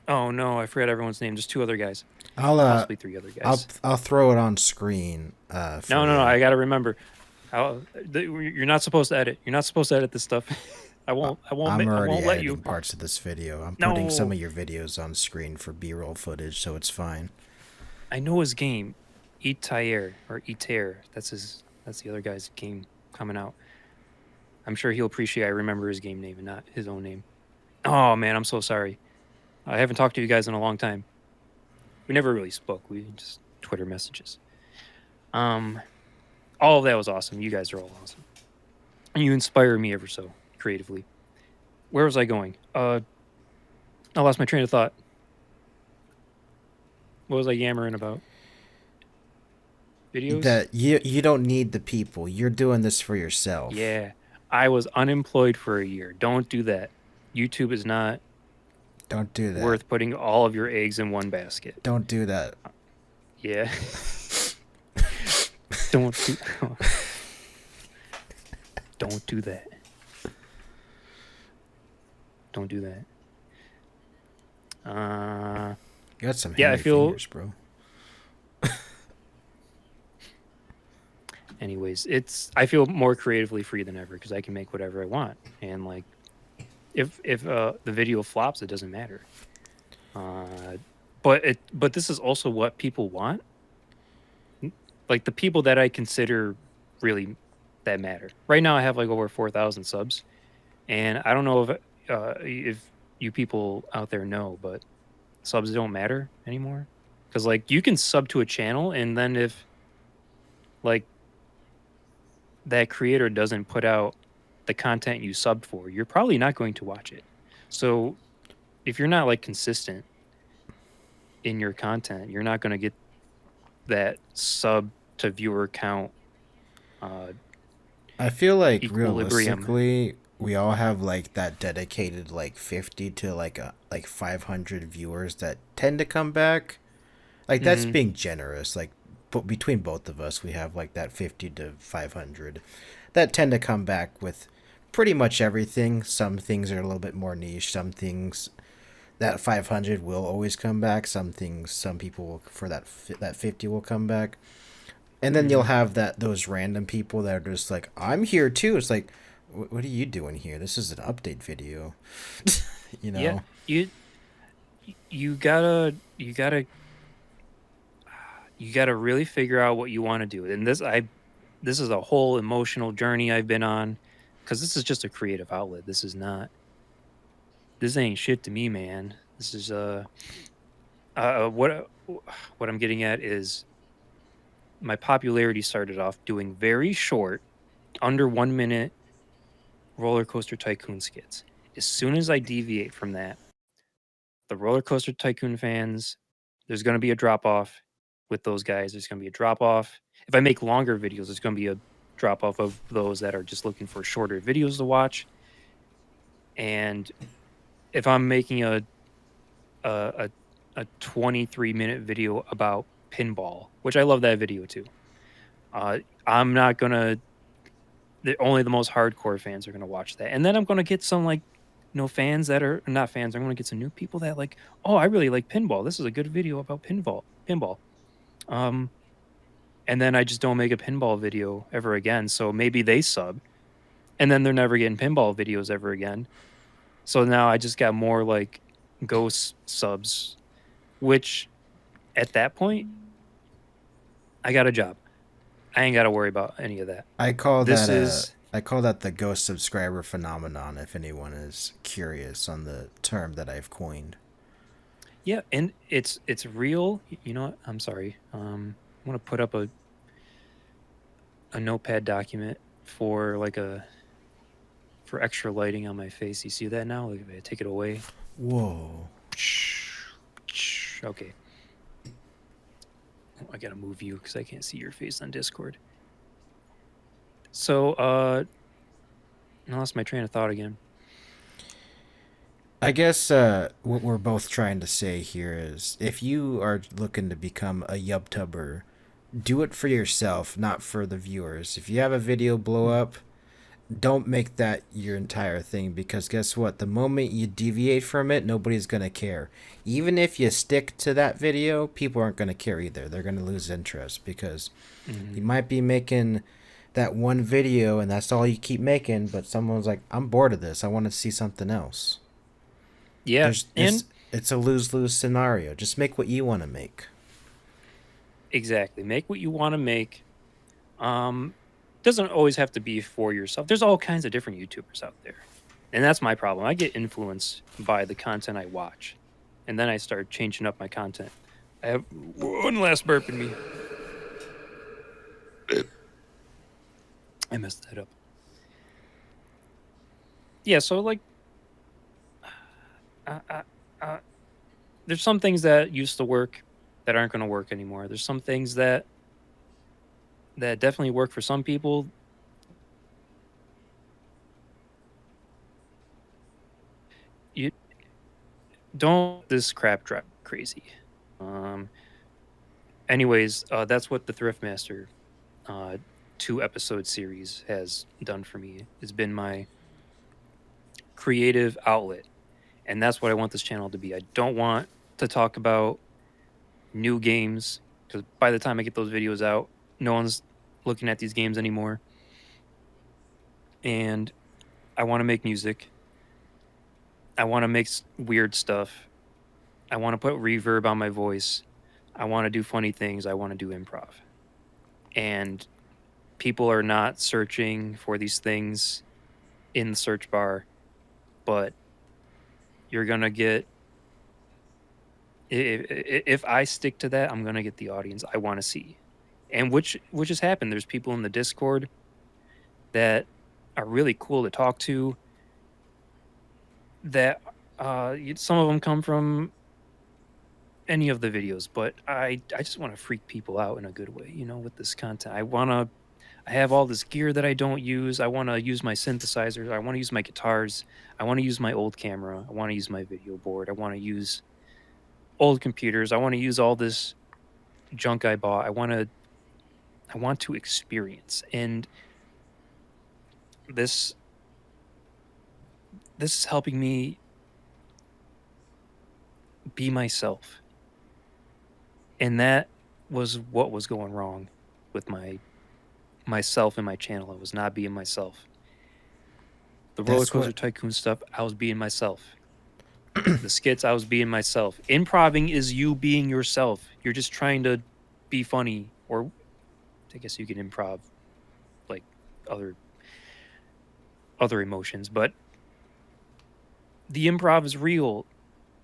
Oh no, I forgot everyone's name. Just two other guys. Possibly three other guys. I'll throw it on screen. No. I gotta remember. You're not supposed to edit. You're not supposed to edit this stuff. I won't. I'm I already won't let editing you. parts of this video. I'm No. putting some of your videos on screen for B-roll footage, so it's fine. I know his game, Etair or Etair. That's the other guy's game coming out. I'm sure he'll appreciate I remember his game name and not his own name. Oh man, I'm so sorry. I haven't talked to you guys in a long time. We never really spoke. We just Twitter messages. All of that was awesome. You guys are all awesome. And you inspire me ever so creatively. Where was I going? I lost my train of thought. What was I yammering about? Videos? That you don't need the people. You're doing this for yourself. Yeah. I was unemployed for a year. Don't do that. YouTube is not Don't do that. worth putting all of your eggs in one basket. Don't do that. Yeah. Don't do that. Don't do that. You got some hairy fingers, bro. Anyways, I feel more creatively free than ever because I can make whatever I want, and like if the video flops, it doesn't matter. But this is also what people want. Like the people that I consider really that matter. Right now, I have like over 4,000 subs, And I don't know if you people out there know, but subs don't matter anymore. Because like you can sub to a channel, and then if like that creator doesn't put out the content you subbed for, you're probably not going to watch it. So if you're not like consistent in your content, you're not going to get that sub to viewer count uh, I feel like equilibrium. realistically, we all have like that dedicated like 50 to like 500 viewers that tend to come back. Like that's Hmm. being generous. Like but between both of us, we have like that 50 to 500 that tend to come back with pretty much everything. Some things are a little bit more niche. Some things that 500 will always come back. Some things, some people will, for that 50 will come back. And then you'll Hmm. have those random people that are just like, I'm here too. It's like, what are you doing here? This is an update video, you Yeah, know. you gotta really figure out what you want to do. And this is a whole emotional journey I've been on, because this is just a creative outlet. This ain't shit to me, man. This is what I'm getting at is my popularity started off doing very short, under 1 minute roller coaster tycoon skits. As soon as I deviate from that, the roller coaster tycoon fans, there's going to be a drop off with those guys. There's going to be a drop off. If I make longer videos, there's going to be a drop off of those that are just looking for shorter videos to watch. And if I'm making a, a 23-minute video about pinball, which I love that video too, I'm not gonna. Only the most hardcore fans are gonna watch that, and then I'm gonna get some like fans that are not fans. I'm gonna get some new people that like, oh, I really like pinball. This is a good video about pinball. Um, and then I just don't make a pinball video ever again. So maybe they sub, and then they're never getting pinball videos ever again. So now I just got more like ghost subs, which at that point I got a job. I ain't got to worry about any of that. I call This that is I call that the ghost subscriber phenomenon. If anyone is curious on the term that I've coined. Yeah, and it's real. You know what? I'm sorry. I want to put up a notepad document for like a for extra lighting on my face. You see that now? Like if I take it away. Whoa. Okay. Oh, I gotta move you because I can't see your face on Discord. So I lost my train of thought again. I guess what we're both trying to say here is if you are looking to become a YubTuber, do it for yourself, not for the viewers. If you have a video blow up, don't make that your entire thing because guess what? The moment you deviate from it, nobody's going to care. Even if you stick to that video, people aren't going to care either. They're going to lose interest because Mm-hmm. you might be making that one video and that's all you keep making, but someone's like, I'm bored of this. I want to see something else. Yeah, There's and it's a lose-lose scenario. Just make what you want to make. exactly. Make what you want to make. Doesn't always have to be for yourself. There's all kinds of different YouTubers out there. And that's my problem. I get influenced by the content I watch. And then I start changing up my content. I have one last burp in me. I messed that up. Yeah, so like uh, uh, uh, there's some things that used to work that aren't going to work anymore. There's some things that definitely work for some people. You don't this crap drive crazy. Um anyways, that's what the Thriftmaster uh 2 episode series has done for me. It's been my creative outlet, and that's what I want this channel to be. I don't want to talk about new games because by the time I get those videos out, no one's looking at these games anymore. And I want to make music. I want to make weird stuff. I want to put reverb on my voice. I want to do funny things. I want to do improv. And people are not searching for these things in the search bar. but you're gonna get, if I stick to that, I'm gonna get the audience I want to see, and which has happened. There's people in the Discord that are really cool to talk to. That some of them come from any of the videos, but I just want to freak people out in a good way, with this content. I have all this gear that I don't use. I want to use my synthesizers. I want to use my guitars. I want to use my old camera. I want to use my video board. I want to use old computers. I want to use all this junk I bought. I want to experience. And this is helping me be myself. And that was what was going wrong with myself and my channel. I was not being myself. The Roller Coaster Tycoon stuff, I was being myself. The skits, I was being myself. Improving is you being yourself. You're just trying to be funny, or I guess you can improv like other emotions, but the improv is real.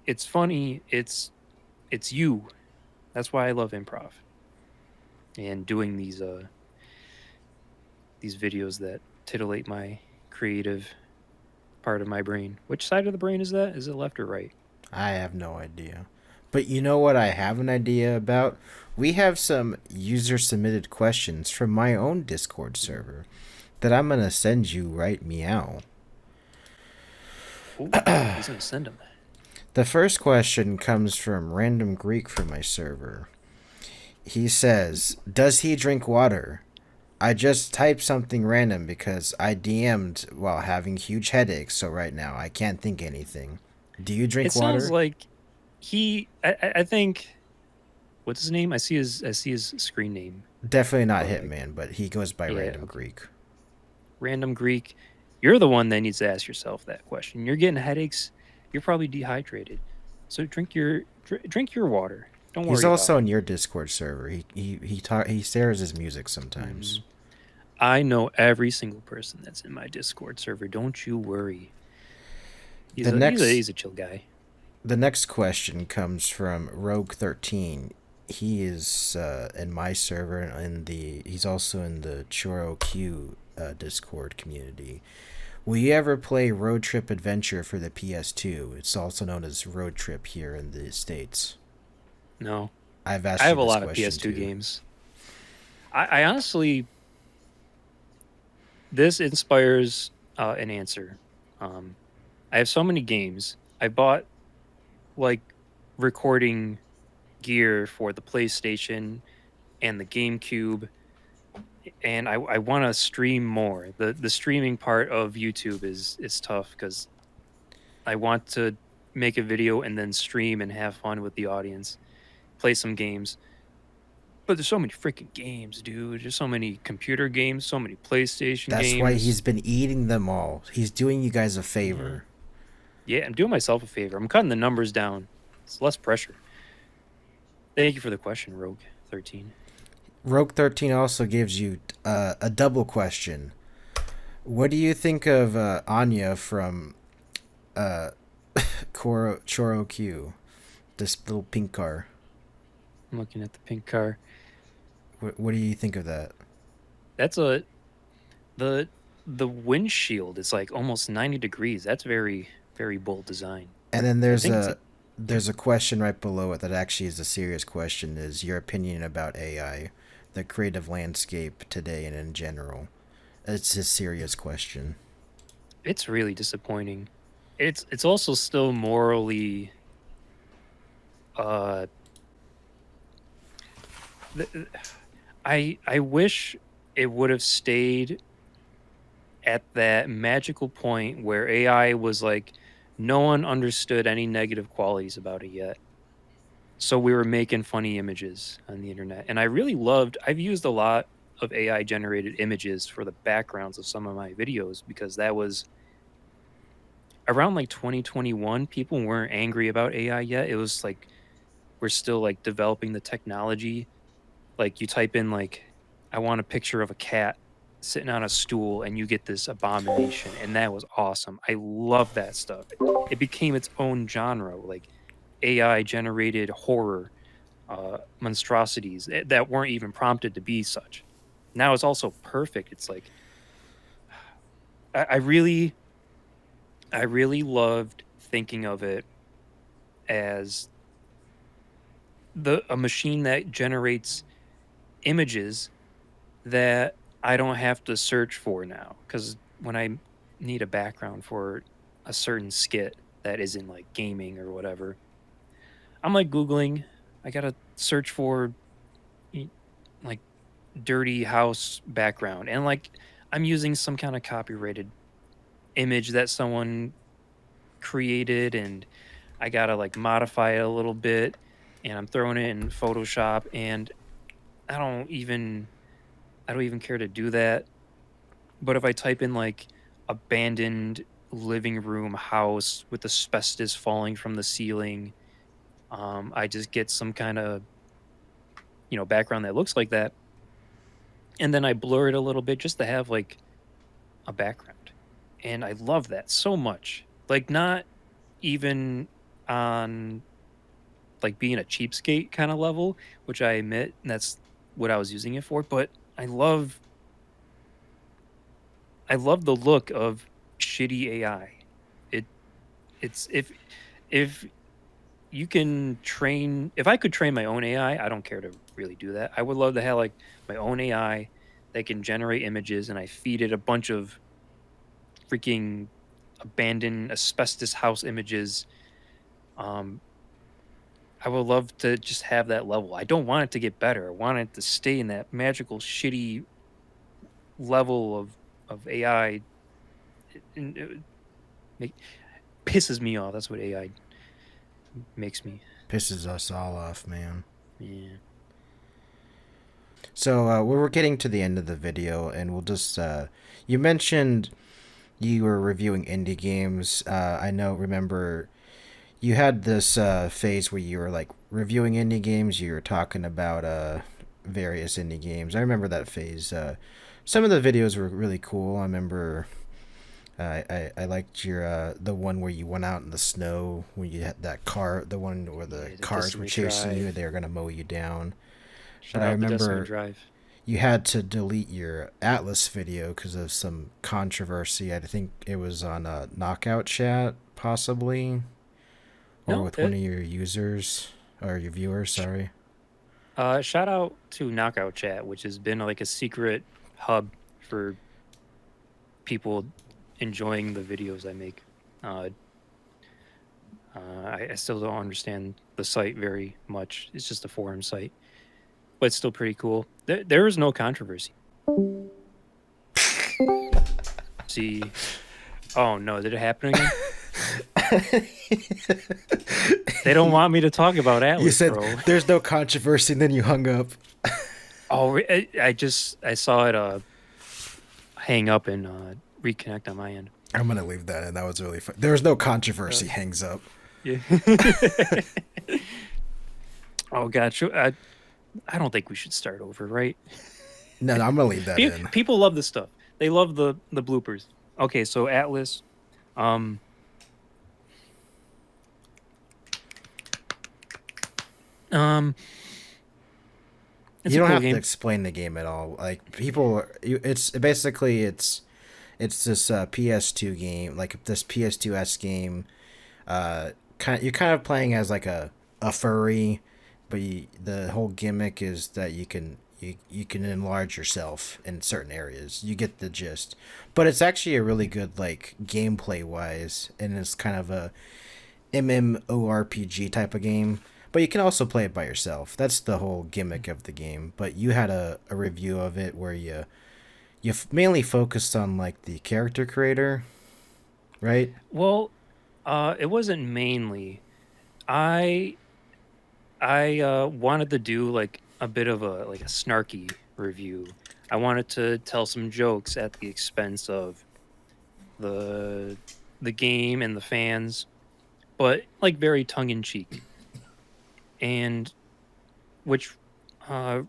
It's funny. It's you. That's why I love improv and doing these videos that titillate my creative part of my brain. Which side of the brain is that? Is it left or right? I have no idea. But you know what I have an idea about? We have some user submitted questions from my own Discord server that I'm going to send you right meow. Ooh, he's going to send them. The first question comes from Random Greek from my server. He says, does he drink water? I just typed something random because I DM'd while having huge headaches, so right now I can't think anything. Do you drink water? It sounds like I think, what's his name? I see his screen name. Definitely not Hitman, but he goes by Random Greek. Random Greek, you're the one that needs to ask yourself that question. You're getting headaches. You're probably dehydrated. So drink your water. Don't worry. He's also in your Discord server. He shares his music sometimes. Mm-hmm. I know every single person that's in my Discord server. Don't you worry. He's a chill guy. The next question comes from Rogue13. He is in my server, and he's also in the Churro Q Discord community. Will you ever play Road Trip Adventure for the PS2? It's also known as Road Trip here in the States. No. I have a lot of PS2 games. I honestly, this inspires an answer. I have so many games. I bought like recording gear for the PlayStation and the GameCube, and I want to stream more. The streaming part of YouTube is tough because I want to make a video and then stream and have fun with the audience, play some games. But there's so many freaking games, dude. There's so many computer games, so many PlayStation games. That's why he's been eating them all. He's doing you guys a favor. Yeah, I'm doing myself a favor. I'm cutting the numbers down. It's less pressure. Thank you for the question, Rogue13. Rogue13 also gives you a double question. What do you think of Anya from Choro Q? This little pink car. I'm looking at the pink car. What do you think of that? That's the windshield is like almost 90 degrees. That's very, very bold design. And then there's a question right below it that actually is a serious question. Is your opinion about AI, the creative landscape today and in general? It's a serious question. It's really disappointing. It's also still morally I wish it would have stayed at that magical point where AI was like, no one understood any negative qualities about it yet. So we were making funny images on the internet. And I really I've used a lot of AI generated images for the backgrounds of some of my videos because that was around like 2021. People weren't angry about AI yet. It was like, we're still like developing the technology. Like you type in like, I want a picture of a cat sitting on a stool and you get this abomination, and that was awesome. I love that stuff. It became its own genre, like AI generated horror monstrosities that weren't even prompted to be such. Now it's also perfect. It's like I really loved thinking of it as a machine that generates images that I don't have to search for now. Because when I need a background for a certain skit that isn't like gaming or whatever, I'm like Googling. I gotta search for like dirty house background, and like I'm using some kind of copyrighted image that someone created, and I gotta like modify it a little bit, and I'm throwing it in Photoshop, and I don't even care to do that. But if I type in like abandoned living room house with asbestos falling from the ceiling, I just get some kind of background that looks like that, and then I blur it a little bit just to have like a background. And I love that so much. Like not even on like being a cheapskate kind of level, which I admit that's what I was using it for, but I love the look of shitty AI. It it's if you can train if I could train my own AI, I don't care to really do that. I would love to have like my own AI that can generate images, and I feed it a bunch of freaking abandoned asbestos house images. Um, I would love to just have that level. I don't want it to get better. I want it to stay in that magical, shitty level of AI. It pisses me off. That's what AI makes me. Pisses us all off, man. Yeah. So we're getting to the end of the video, and we'll just. You mentioned you were reviewing indie games. Remember, you had this phase where you were like reviewing indie games. You were talking about various indie games. I remember that phase. Some of the videos were really cool. I remember. I liked your the one where you went out in the snow when you had that car, the one where the cars were Destiny chasing you. Drive. They were gonna mow you down. But Shout I out the Destiny remember Drive. you had to delete your Atlyss video because of some controversy. I think it was on a Knockout Chat, possibly, or No, with one of your users or your viewers. Sorry. shout out to Knockout Chat, which has been like a secret hub for people enjoying the videos I make. Uh, I still don't understand the site very much. It's just a forum site, but it's still pretty cool. There is no controversy. See, oh no, did it happen again? They don't want me to talk about You Atlyss, said bro. there's no controversy, and then you hung up. Oh, I saw it hang up and reconnect on my end. I'm gonna leave that in. That was really fun. There was no controversy. Hangs up. Yeah. Oh god, I don't think we should start over, right? No, I'm gonna leave that in. People love this stuff. They love the bloopers. Okay, so Atlyss, um, um, it's You a don't cool have to game. explain the game at all. Like people, it's basically it's this PS2 game, like this PS2S game. You're kind of playing as like a furry, but the whole gimmick is that you can enlarge yourself in certain areas. You get the gist, but it's actually a really good like gameplay wise, and it's kind of a MMORPG type of game. But you can also play it by yourself. That's the whole gimmick of the game. But you had a review of it where you mainly focused on like the character creator, right? Well, it wasn't mainly. I wanted to do like a bit of a snarky review. I wanted to tell some jokes at the expense of the the game and the fans, but like very tongue in cheek, and which uh,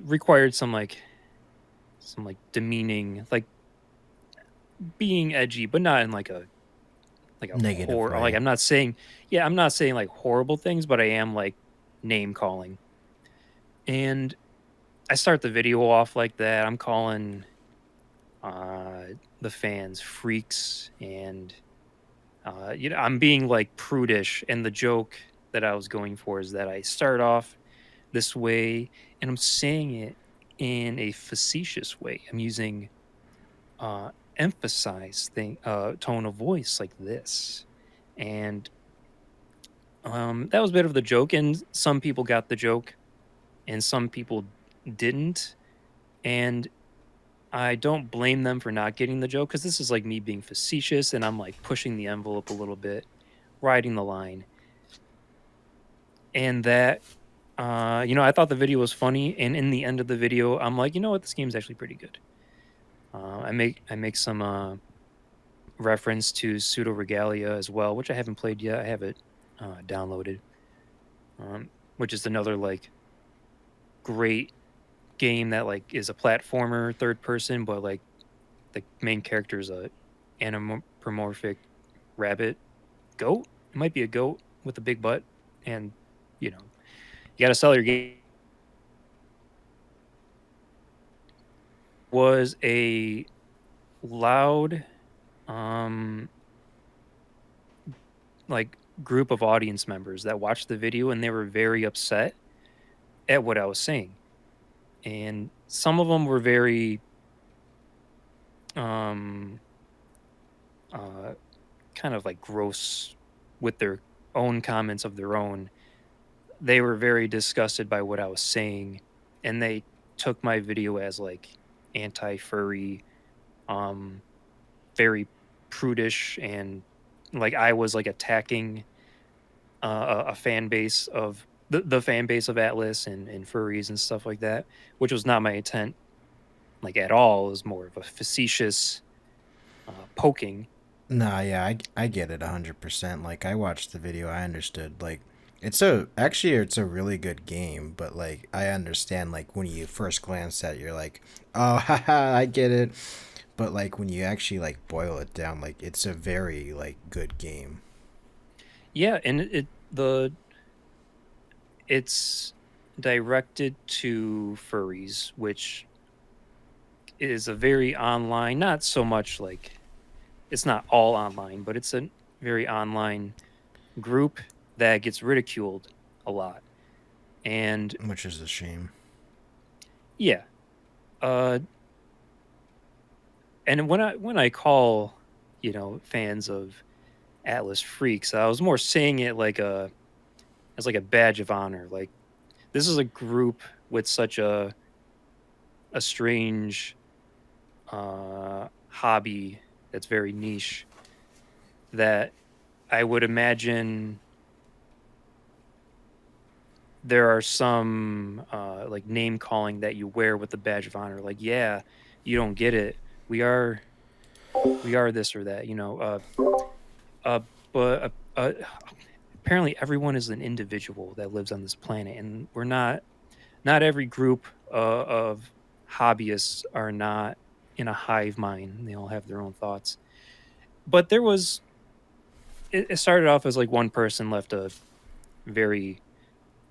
required some like some like demeaning, like being edgy, but not in like a Negative horror. Like way. I'm not saying, yeah, I'm not saying like horrible things, but I am like name calling. And I start the video off like that. I'm calling uh the fans freaks, and I'm being like prudish, and the joke that I was going for is that I start off this way and I'm saying it in a facetious way. I'm using uh emphasize thing tone of voice like this. And that was a bit of the joke, and some people got the joke and some people didn't. And I don't blame them for not getting the joke, because this is like me being facetious and I'm like pushing the envelope a little bit, riding the line. And that, I thought the video was funny. And in the end of the video, I'm like, you know what, this game's actually pretty good. I make some reference to Pseudo Regalia as well, which I haven't played yet. I have it downloaded, which is another like great game that like is a platformer third person, but like the main character is a anthropomorphic rabbit goat. It might be a goat with a big butt, and you know you got to sell your game. Was a loud, um, like group of audience members that watched the video, and they were very upset at what I was saying, and some of them were very um uh kind of like gross with their own comments of their own. They were very disgusted by what I was saying, and they took my video as like anti-furry, um, very prudish, and like I was like attacking a fan base of the fan base of Atlyss and furries and stuff like that, which was not my intent, like at all. It was more of a facetious poking. Nah, yeah, I get it 100%. Like, I watched the video, I understood. Like, it's a really good game, but like, I understand, like, when you first glance at it, you're like, oh, haha, I get it. But like, when you actually like boil it down, like, it's a very like good game. Yeah, and it's directed to furries, which is a very online, not so much like it's not all online, but it's a very online group that gets ridiculed a lot. And Which is a shame. yeah, uh, and when I call, fans of Atlyss freaks, I was more saying it like a as like a badge of honor. Like this is a group with such a strange hobby that's very niche, that I would imagine there are some like name calling that you wear with the badge of honor. Like, yeah, you don't get it. We are this or that. Uh, but apparently everyone is an individual that lives on this planet, and we're not. Not every group of hobbyists are not in a hive mind. They all have their own thoughts. But it started off as like one person left a very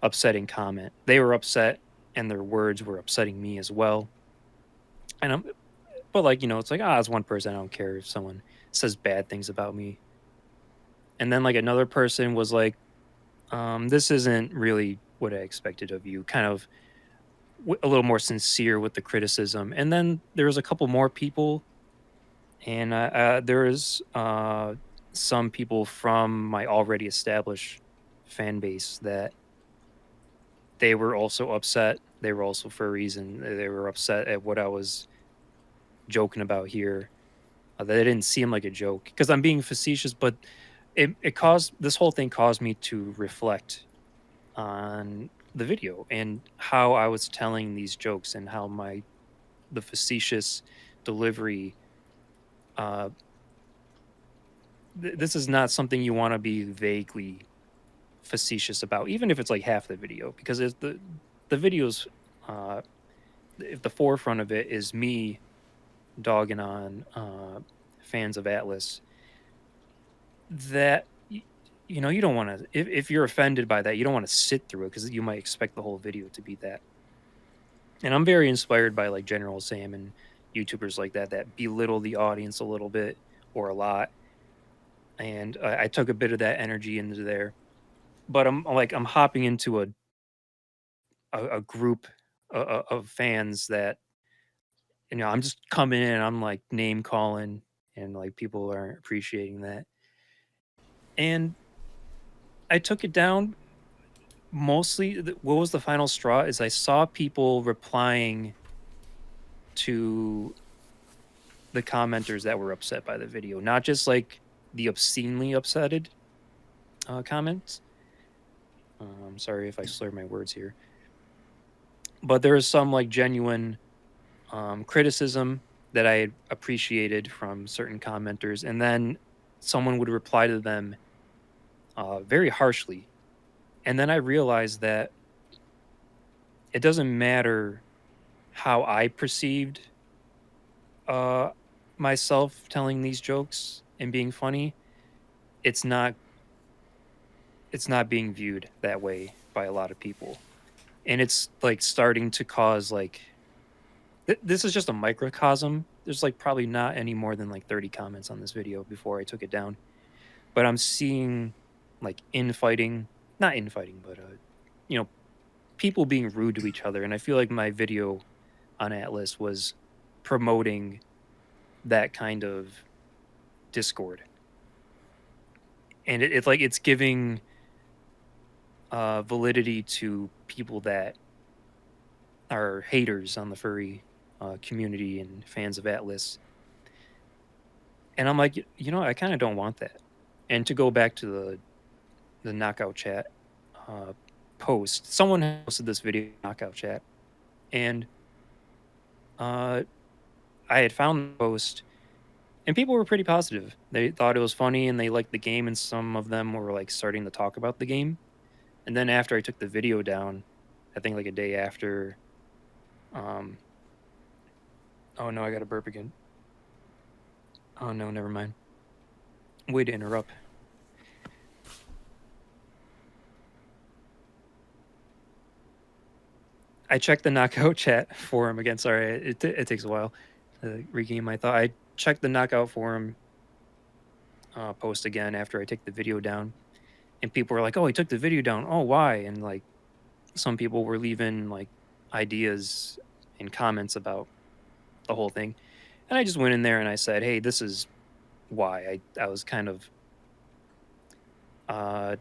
upsetting comment. They were upset, and their words were upsetting me as well. And but like it's like it's one person. I don't care if someone says bad things about me. And then like another person was like, "This isn't really what I expected of you." Kind of a little more sincere with the criticism. And then there was a couple more people, and there was some people from my already established fan base that they were also upset. They were also furries, and they were upset at what I was joking about here. That it didn't seem like a joke because I'm being facetious, but it caused this whole thing caused me to reflect on the video and how I was telling these jokes, and how the facetious delivery. Uh, this is not something you want to be vaguely facetious about, even if it's like half the video, because the video's uh, if the forefront of it is me dogging on fans of Atlyss, that you know, you don't want to, if you're offended by that, you don't want to sit through it because you might expect the whole video to be that. And I'm very inspired by like General Sam and YouTubers like that belittle the audience a little bit or a lot. And I took a bit of that energy into there, but I'm hopping into a group of fans that, you know, I'm just coming in, I'm like name calling, and like people aren't appreciating that. And I took it down mostly. What was the final straw is I saw people replying to the commenters that were upset by the video, not just like the obscenely upsetted comments. I'm sorry if I slur my words here, but there is some like genuine criticism that I appreciated from certain commenters, and then someone would reply to them very harshly, and then I realized that it doesn't matter how I perceived uh, myself telling these jokes and being funny. It's not it's not being viewed that way by a lot of people, and it's like starting to cause like this is just a microcosm. There's like probably not any more than like 30 comments on this video before I took it down, but I'm seeing like infighting, not infighting, but you know, people being rude to each other, and I feel like my video on Atlyss was promoting that kind of discord, and it's like it's giving validity to people that are haters on the furry community and fans of Atlyss. And I'm like, you know, I kind of don't want that. And to go back to the knockout chat uh, post, someone posted this video knockout chat, and uh, I had found the post, and people were pretty positive. They thought it was funny and they liked the game, and some of them were like starting to talk about the game. And then after I took the video down, I think like a day after, um, oh no, I got to burp again. Oh no, never mind. Way to interrupt. I checked the knockout chat forum again. Sorry, it takes a while to regain my thought. I checked the knockout forum post again after I take the video down, and people were like, "Oh, he took the video down. Oh, why?" And like some people were leaving like ideas and comments about the whole thing, and I just went in there and I said, "Hey, this is why." I was kind of uh,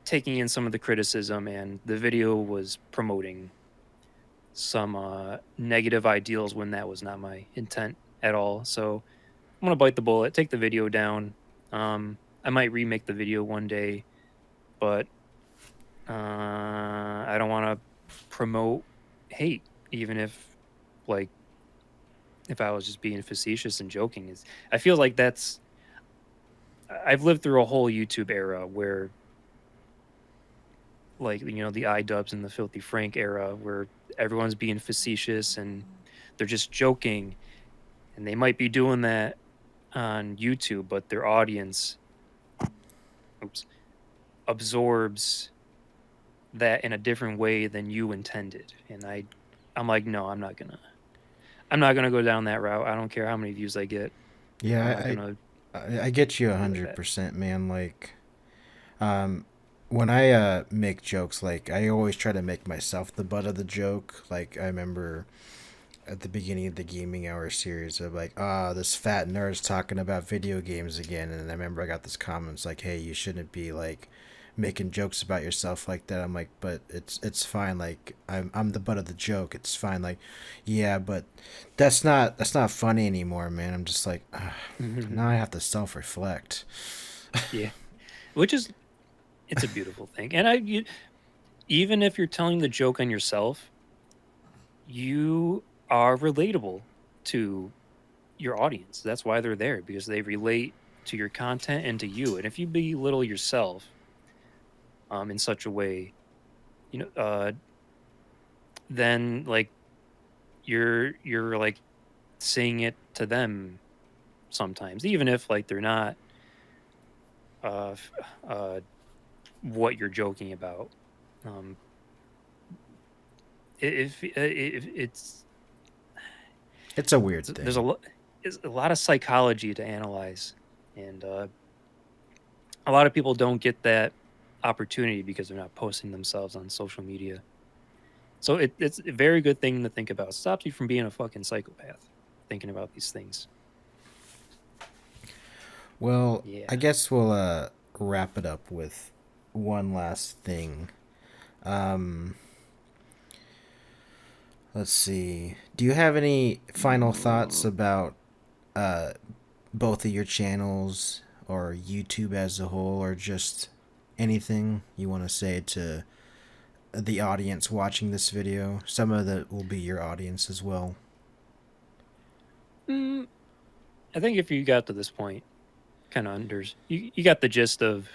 taking in some of the criticism, and the video was promoting some negative ideals when that was not my intent at all. So I'm gonna bite the bullet, take the video down. I might remake the video one day, but I don't want to promote hate, even if like if I was just being facetious and joking. Is I feel like that's I've lived through a whole YouTube era where like, you know, the iDubbbz and the Filthy Frank era where everyone's being facetious and they're just joking, and they might be doing that on YouTube, but their audience absorbs that in a different way than you intended. And I'm like, no, I'm not gonna go down that route. I don't care how many views I get. I'm not Yeah, gonna I get you a do hundred that. percent, man. Like, um, when I make jokes, like I always try to make myself the butt of the joke. Like I remember at the beginning of the gaming hour series of like, this fat nerd's talking about video games again, and I remember I got this comments like, hey, you shouldn't be like making jokes about yourself like that. I'm like, but it's fine. Like I'm the butt of the joke. It's fine. Like, yeah, but that's not funny anymore, man. I'm just like, now I have to self reflect. Yeah, which is it's a beautiful thing. And even if you're telling the joke on yourself, you are relatable to your audience. That's why they're there, because they relate to your content and to you. And if you belittle yourself in such a way, you know, then like you're like saying it to them sometimes, even if like they're not uh, uh, what you're joking about. Um, if It's a weird there's thing. a lot of psychology to analyze, and a lot of people don't get that opportunity because they're not posting themselves on social media. So it's a very good thing to think about. It stops you from being a fucking psychopath thinking about these things. Well, Yeah. I guess we'll wrap it up with one last thing. Um, let's see. Do you have any final thoughts about uh, both of your channels or YouTube as a whole, or just anything you want to say to the audience watching this video? Some of that will be your audience as well. Mm, I think if you got to this point, kind of you got the gist of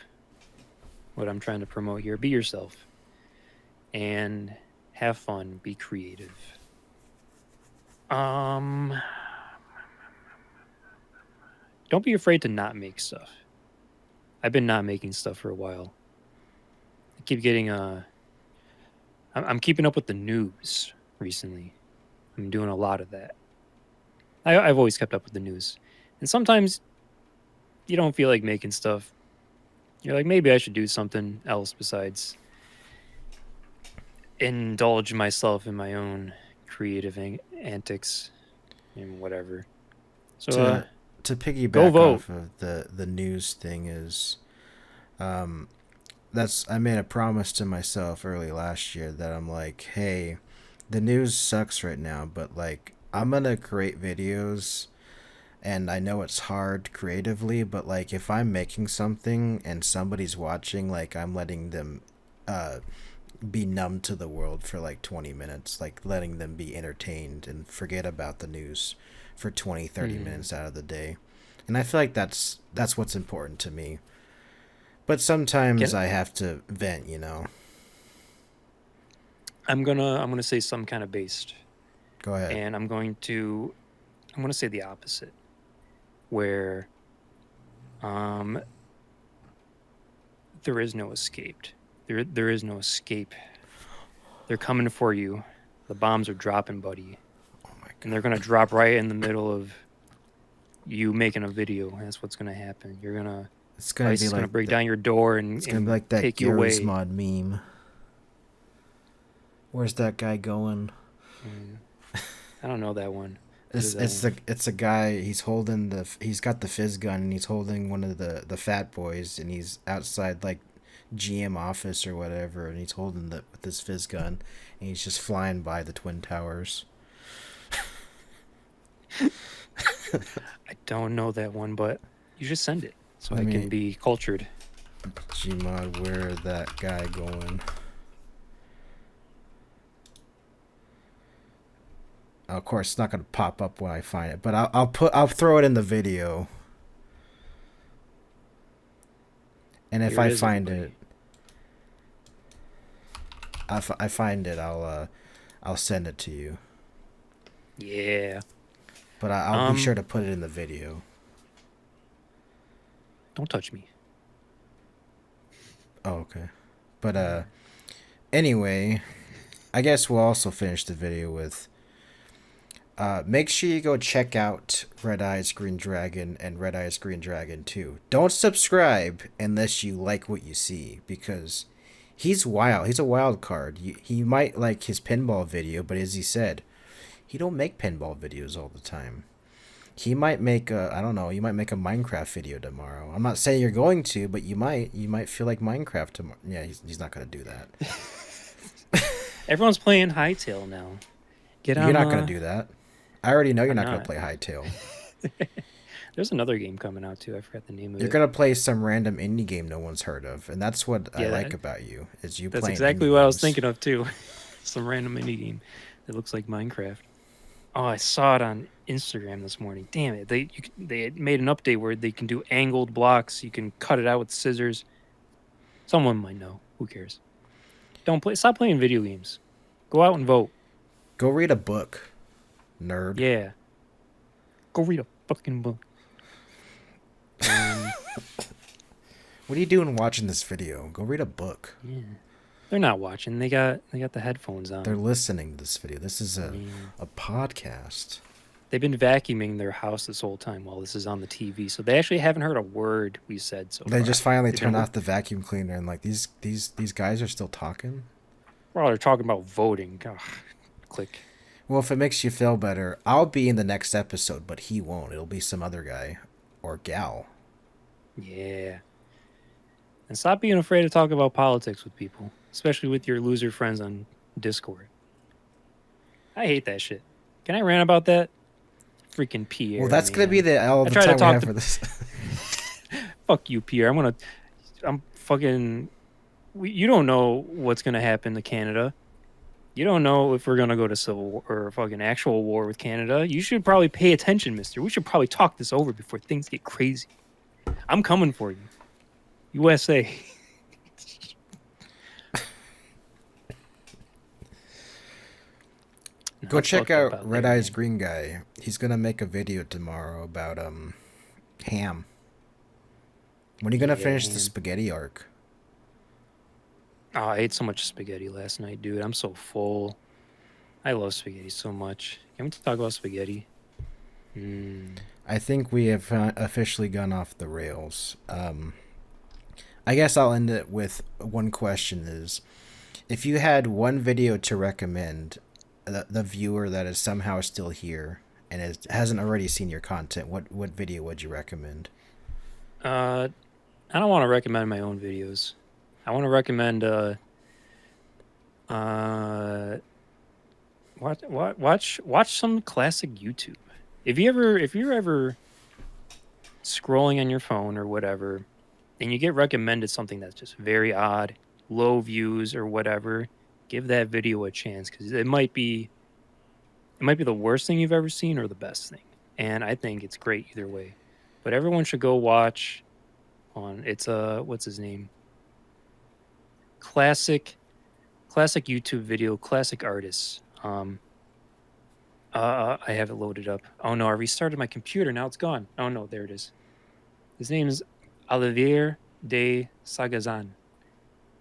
what I'm trying to promote here. Be yourself and have fun. Be creative. Um, don't be afraid to not make stuff. I've been not making stuff for a while. I keep getting I'm keeping up with the news recently. I'm doing a lot of that. I've always kept up with the news, and sometimes you don't feel like making stuff. You're like, maybe I should do something else besides indulge myself in my own creative antics and whatever. So, To to go piggyback vote. off of the news thing is, um, that's I made a promise to myself early last year that I'm like, hey, the news sucks right now, but like I'm gonna create videos, and I know it's hard creatively, but like if I'm making something and somebody's watching, like I'm letting them uh be numb to the world for like 20 minutes, like letting them be entertained and forget about the news for 20, 30 Mm, minutes out of the day. And I feel like that's what's important to me. But sometimes can I have to vent, you know. I'm gonna say some kind of based, Go ahead. and I'm gonna say the opposite, where um there is no escape. There is no escape. They're coming for you. The bombs are dropping, buddy, Oh my and they're gonna god. drop right in the middle of you making a video. That's what's gonna happen. It's gonna ICE be is gonna like break that. down your door It's gonna be and like that take you Gary's away. Mod meme. Where's that guy going? Mm, I don't know that one. What is It's that it's one? the it's a guy. He's got the fizz gun, and he's holding one of the fat boys, and he's outside like GM office or whatever, and he's holding the with his fizz gun, and he's just flying by the twin towers. I don't know that one, but you should send it so Let I me can be cultured. Gmod, where that guy going? Of course, it's not gonna pop up when I find it, but I'll throw it in the video, and if Here it I is, find it, everybody. I find it, I'll send it to you. Yeah. But I'll be sure Um, to put it in the video. don't touch me. Oh, okay. But anyway, I guess we'll also finish the video with make sure you go check out Red Eyes Green Dragon and Red Eyes Green Dragon 2. Don't subscribe unless you like what you see, because he's wild. He's a wild card. He might like his pinball video, but as he said, he don't make pinball videos all the time. He might make a, I don't know, you might make a Minecraft video tomorrow. I'm not saying you're going to, but you might. You might feel like Minecraft tomorrow. Yeah, he's not going to do that. Everyone's playing Hightail now. Get You're on not going the. to do that. I already know you're I'm not going to not. play Hightail. There's another game coming out too. I forgot the name of You're it. going to play some random indie game no one's heard of, and that's what I Yeah, like about you, is you that's playing exactly indie what I was games. thinking of too. Some random indie game that looks like Minecraft. Oh, I saw it on Instagram this morning. Damn it! They had made an update where they can do angled blocks. You can cut it out with scissors. Someone might know. Who cares? Don't play. Stop playing video games. Go out and vote. Go read a book. Nerd. Yeah. Go read a fucking book. What are you doing watching this video? Go read a book. Yeah. They're not watching. They got the headphones on. They're listening to this video. This is a podcast. They've been vacuuming their house this whole time while this is on the TV, so they actually haven't heard a word we said so far. They just finally turned off the vacuum cleaner and like these guys are still talking. Well, they're talking about voting. Ugh. Click. Well, if it makes you feel better, I'll be in the next episode, but he won't. It'll be some other guy or gal. Yeah. And stop being afraid to talk about politics with people, especially with your loser friends on Discord. I hate that shit. Can I rant about that? Freaking Pierre. Well, that's going to be all the time we have for this. Fuck you, Pierre. I'm fucking... You don't know what's going to happen to Canada. You don't know if we're going to go to civil war or fucking actual war with Canada. You should probably pay attention, mister. We should probably talk this over before things get crazy. I'm coming for you. USA. Go check out Redeyesgreendragon. He's going to make a video tomorrow about ham. When are you going to finish the spaghetti arc? Oh, I ate so much spaghetti last night, dude. I'm so full. I love spaghetti so much. Can we talk about spaghetti? I think we have officially gone off the rails. I guess I'll end it with one question is, if you had one video to recommend the viewer that is somehow still here and hasn't already seen your content, what video would you recommend? I don't want to recommend my own videos. I want to recommend watch some classic YouTube. If you're ever scrolling on your phone or whatever, and you get recommended something that's just very odd, low views or whatever, give that video a chance, because it might be the worst thing you've ever seen or the best thing. And I think it's great either way. But everyone should go watch what's his name? Classic YouTube video, classic artists. I have it loaded up. Oh no, I restarted my computer. Now it's gone. Oh no, there it is. His name is Redeyesgreendragon.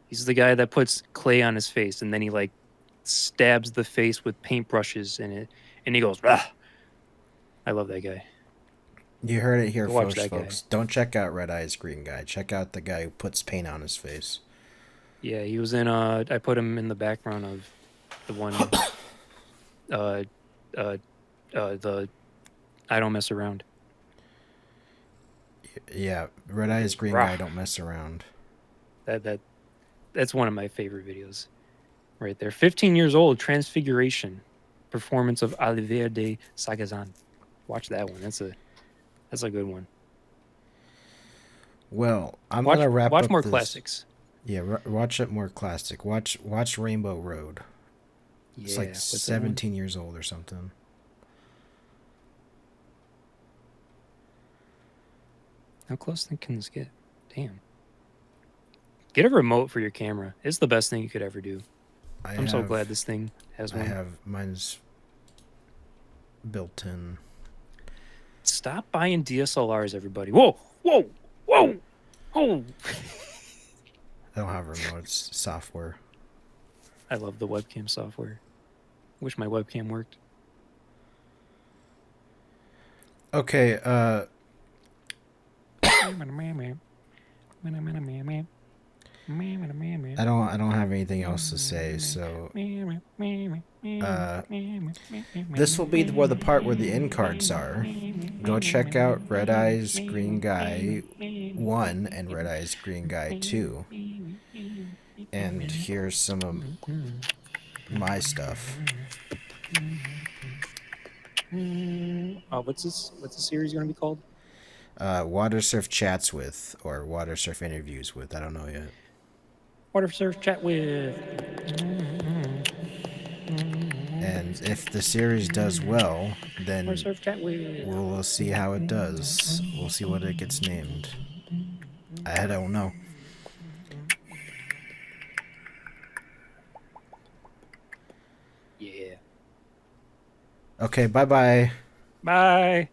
He's the guy that puts clay on his face and then he like stabs the face with paintbrushes in it, and he goes, "Rah!" I love that guy. You heard it here, folks. Don't check out Redeyesgreendragon. Check out the guy who puts paint on his face. Yeah, he was in. I put him in the background of the one. The I Don't Mess Around. Yeah, Redeyesgreendragon, Don't Mess Around. That's one of my favorite videos, right there. 15 years old, Transfiguration, performance of Redeyesgreendragon. Watch that one. That's a good one. Well, I'm gonna wrap up. Watch more classics. Yeah, watch it more classic. Watch Rainbow Road. Yeah, it's like 17 years old or something. How close can this get? Damn. Get a remote for your camera. It's the best thing you could ever do. I'm so glad this thing has one. Mine's built in. Stop buying DSLRs, everybody. Whoa, whoa, whoa, whoa. I don't have remotes. Software. I love the webcam software. Wish my webcam worked. Okay, I don't have anything else to say, so this will be the part where the end cards are. Go check out Redeyesgreendragon 1 and Redeyesgreendragon 2. And here's some of my stuff. What's the series going to be called? Watersurf Chats With, or Watersurf Interviews With. I don't know yet. Watersurf Chat With. And if the series does well, then Watersurf Chat With. we'll see how it does. We'll see what it gets named. I don't know. Yeah. Okay, bye bye. Bye.